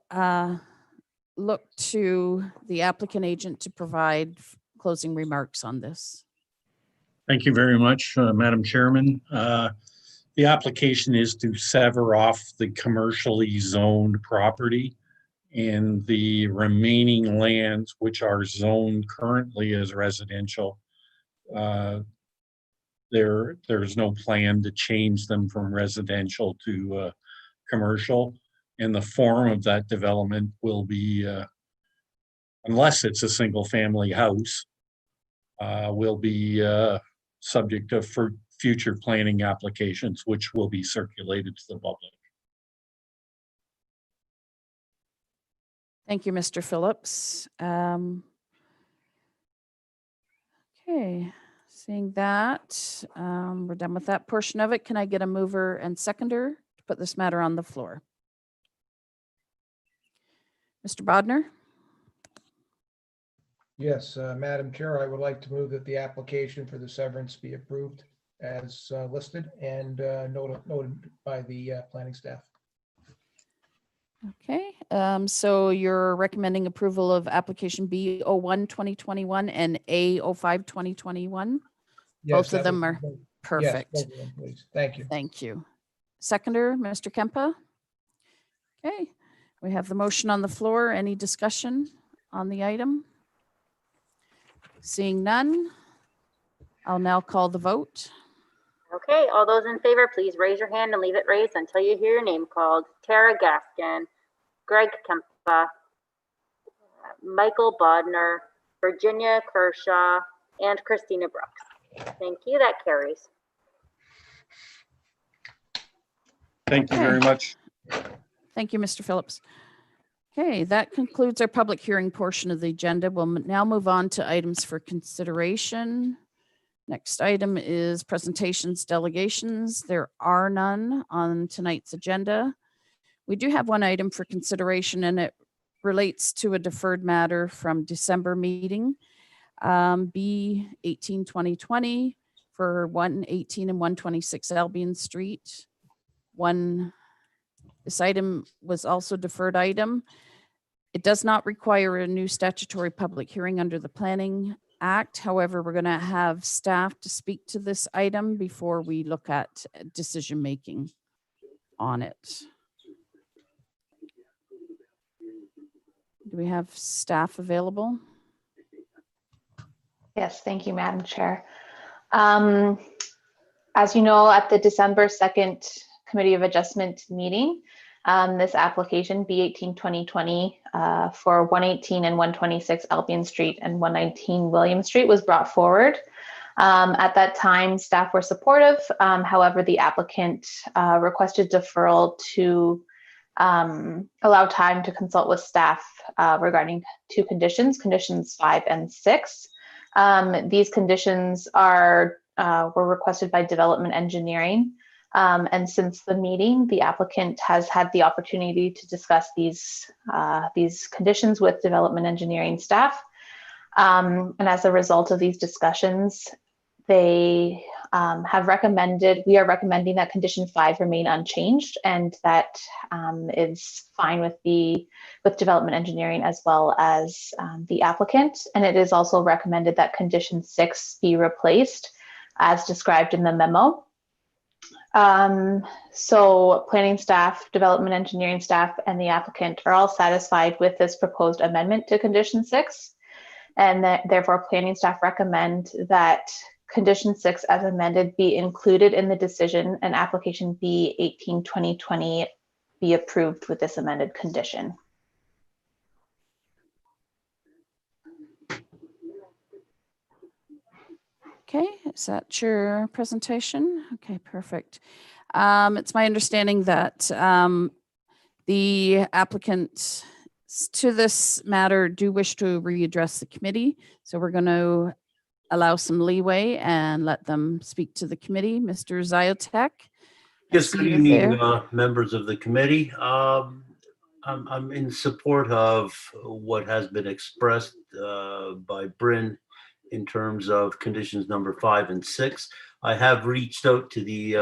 B: look to the applicant agent to provide closing remarks on this.
E: Thank you very much, Madam Chairman. The the application is to sever off the commercially zoned property, and the remaining lands, which are zoned currently as residential, there's no plan to change them from residential to commercial. And the form of that development will be, unless it's a single family house, will be subject to future planning applications, which will be circulated to the public.
B: Thank you, Mr. Phillips. Okay, seeing that, we're done with that portion of it. Can I get a mover and seconder to put this matter on the floor? Mr. Bodnar?
O: Yes, Madam Chair, I would like to move that the application for the severance be approved as listed and noted by the planning staff.
B: Okay, so you're recommending approval of application B01 2021 and A05 2021?
O: Yes,
B: Both of
O: that
B: them
O: would
B: are
O: be great.
B: perfect.
O: Yes, both of them, please. Thank you.
B: Thank you. Seconder, Mr. Kempa? Okay, we have the motion on the floor. Any discussion on the item? Seeing none, I'll now call the vote.
A: Okay, all those in favor, please raise your hand and leave it raised until you hear your name called. Tara Gaskin, Greg Kempa, Michael Bodnar, Virginia Kershaw, and Christina Brooks. Thank you, that carries.
E: Thank you very much.
B: Thank you, Mr. Phillips. Okay, that concludes our public hearing portion of the agenda. We'll now move on to items for consideration. Next item is presentations, delegations. There are none on tonight's agenda. We do have one item for consideration, and it relates to a deferred matter from December meeting, B18-2020 for 118 and 126 Albion Street. This item was also deferred item. It does not require a new statutory public hearing under the Planning Act. However, we're going to have staff to speak to this item before we look at decision making on it. Do we have staff available?
F: Yes, thank you, Madam Chair. As you know, at the December 2nd Committee of Adjustment meeting, this application B18-2020 for 118 and 126 Albion Street and 119 William Street was brought forward. At that time, staff were supportive. However, the applicant requested deferral to allow time to consult with staff regarding two conditions, conditions 5 and 6. These conditions were requested by development engineering. And since the meeting, the applicant has had the opportunity to discuss these conditions with development engineering staff. And as a result of these discussions, they we are recommending that condition 5 remain unchanged, and that is fine with development engineering as well as the applicant. And it is also recommended that condition 6 be replaced as described in the memo. So planning staff, development engineering staff, and the applicant are all satisfied with this proposed amendment to condition 6. And that therefore planning staff recommend that condition 6 as amended be included in the decision, and application B18-2020 be approved with this amended condition.
B: Okay, is that your presentation? Okay, perfect. It's my understanding that the applicants to this matter do wish to readdress the committee. So we're going to allow some leeway and let them speak to the committee. Mr. Ziotek.
C: Yes, good evening, members of the committee. I'm in support of what has been expressed by Bryn in terms of conditions number 5 and 6. I have reached out to the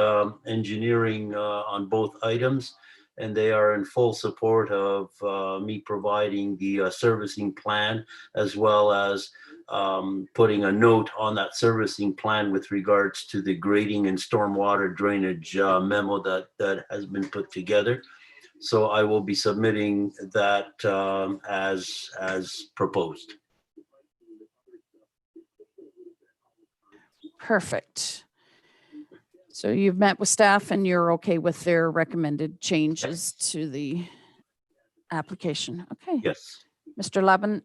C: engineering on both items, and they are in full support of me providing the servicing plan, as well as putting a note on that servicing plan with regards to the grading and stormwater drainage memo that has been put together. So I will be submitting that as proposed.
B: Perfect. So you've met with staff and you're okay with their recommended changes to the application? Okay.
C: Yes.
B: Mr. Laban,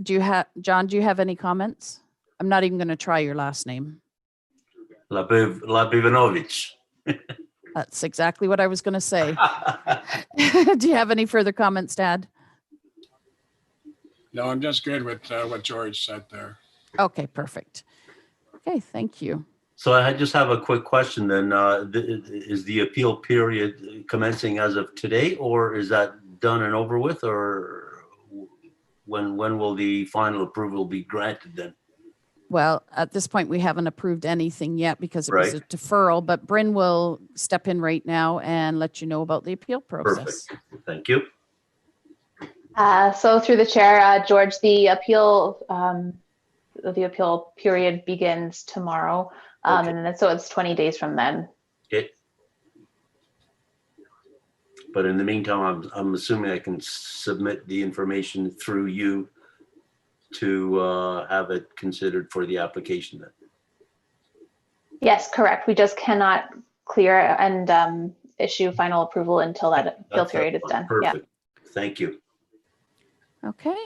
B: John, do you have any comments? I'm not even going to try your last name.
C: Labivanovich.
B: That's exactly what I was going to say. Do you have any further comments to add?
G: No, I'm just good with what George said there.
B: Okay, perfect. Okay, thank you.
C: So I just have a quick question then. Is the appeal period commencing as of today, or is that done and over with, or when will the final approval be granted then?
B: Well, at this point, we haven't approved anything yet because it was a deferral, but Bryn will step in right now and let you know about the appeal process.
C: Perfect. Thank you.
F: So through the chair, George, the appeal period begins tomorrow.
C: Okay.
F: And then so it's 20 days from then.
C: Okay. But in the meantime, I'm assuming I can submit the information through you to have it considered for the application then.
F: Yes, correct. We just cannot clear and issue final approval until that appeal period is done.
C: Perfect.
F: Yeah.
C: Thank you.
B: Okay,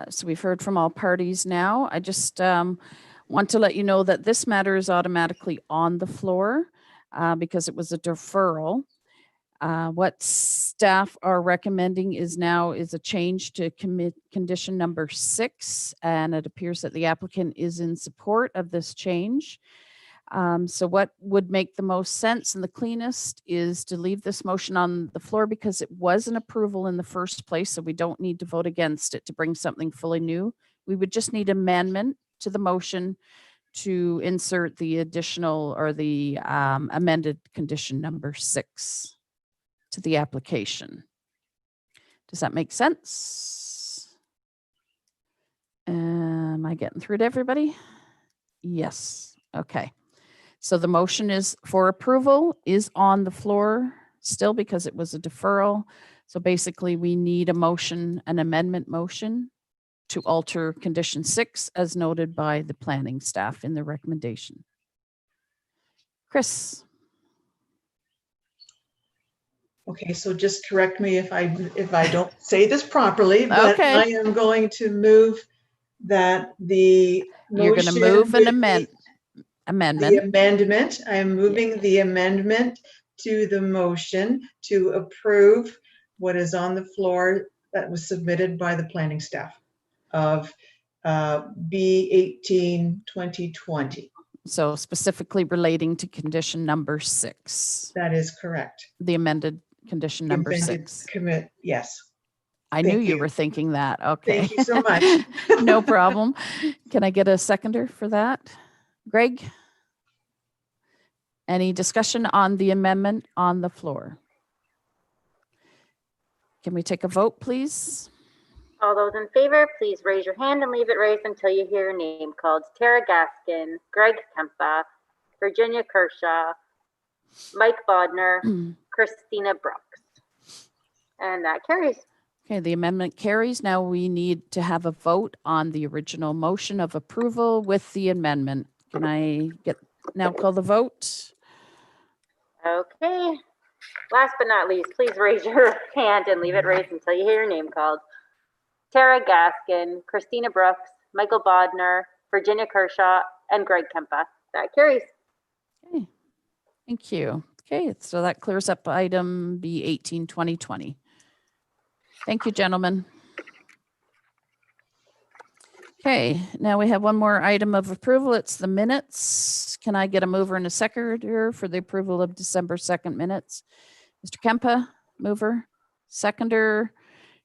B: so we've heard from all parties now. I just want to let you know that this matter is automatically on the floor because it was a deferral. What staff are recommending is a change to condition number 6, and it appears that the applicant is in support of this change. So what would make the most sense and the cleanest is to leave this motion on the floor because it was an approval in the first place, so we don't need to vote against it to bring something fully new. We would just need amendment to the motion to insert the additional or the amended condition number 6 to the application. Does that make sense? Am I getting through to everybody? Yes. Okay. So the motion is for approval is on the floor still because it was a deferral. So basically we need a motion, an amendment motion to alter condition 6 as noted by the planning staff in the recommendation. Chris.
K: Okay, so just correct me if I don't say this properly, but
B: okay.
K: I am going to move that the motion.
B: You're going to move an amendment.
K: The amendment. I am moving the amendment to the motion to approve what is on the floor that was submitted by the planning staff of B18 2020.
B: So specifically relating to condition number 6.
K: That is correct.
B: The amended condition number 6.
K: Yes.
B: I knew you were thinking that. Okay.
K: Thank you so much.
B: No problem. Can I get a seconder for that? Greg? Any discussion on the amendment on the floor? Can we take a vote, please?
A: All those in favor, please raise your hand and leave it raised until you hear your name called. Tara Gaskin, Greg Kempa, Virginia Kershaw, Mike Bodner, Christina Brooks. And that carries.
B: Okay, the amendment carries. Now we need to have a vote on the original motion of approval with the amendment. Can I now call the vote?
A: Okay. Last but not least, please raise your hand and leave it raised until you hear your name called. Tara Gaskin, Christina Brooks, Michael Bodner, Virginia Kershaw, and Greg Kempa. That carries.
B: Okay, thank you. Okay, so that clears up item B18 2020. Thank you, gentlemen. Okay, now we have one more item of approval. It's the minutes. Can I get a mover and a seconder for the approval of December 2nd minutes? Mr. Kempa, mover. Seconder,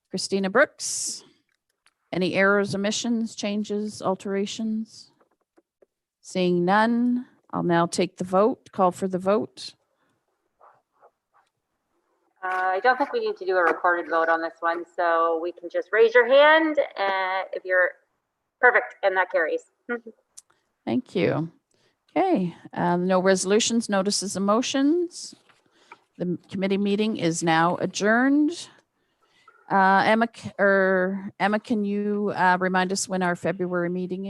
B: Christina Brooks. Any errors, omissions, changes, alterations? Seeing none, I'll now take the vote, call for the vote.
A: I don't think we need to do a recorded vote on this one, so we can just raise your hand if you're perfect, and that carries.
B: Thank you. Okay, no resolutions, notices, and motions. The committee meeting is now adjourned. Emma, can you remind us when our February meeting is?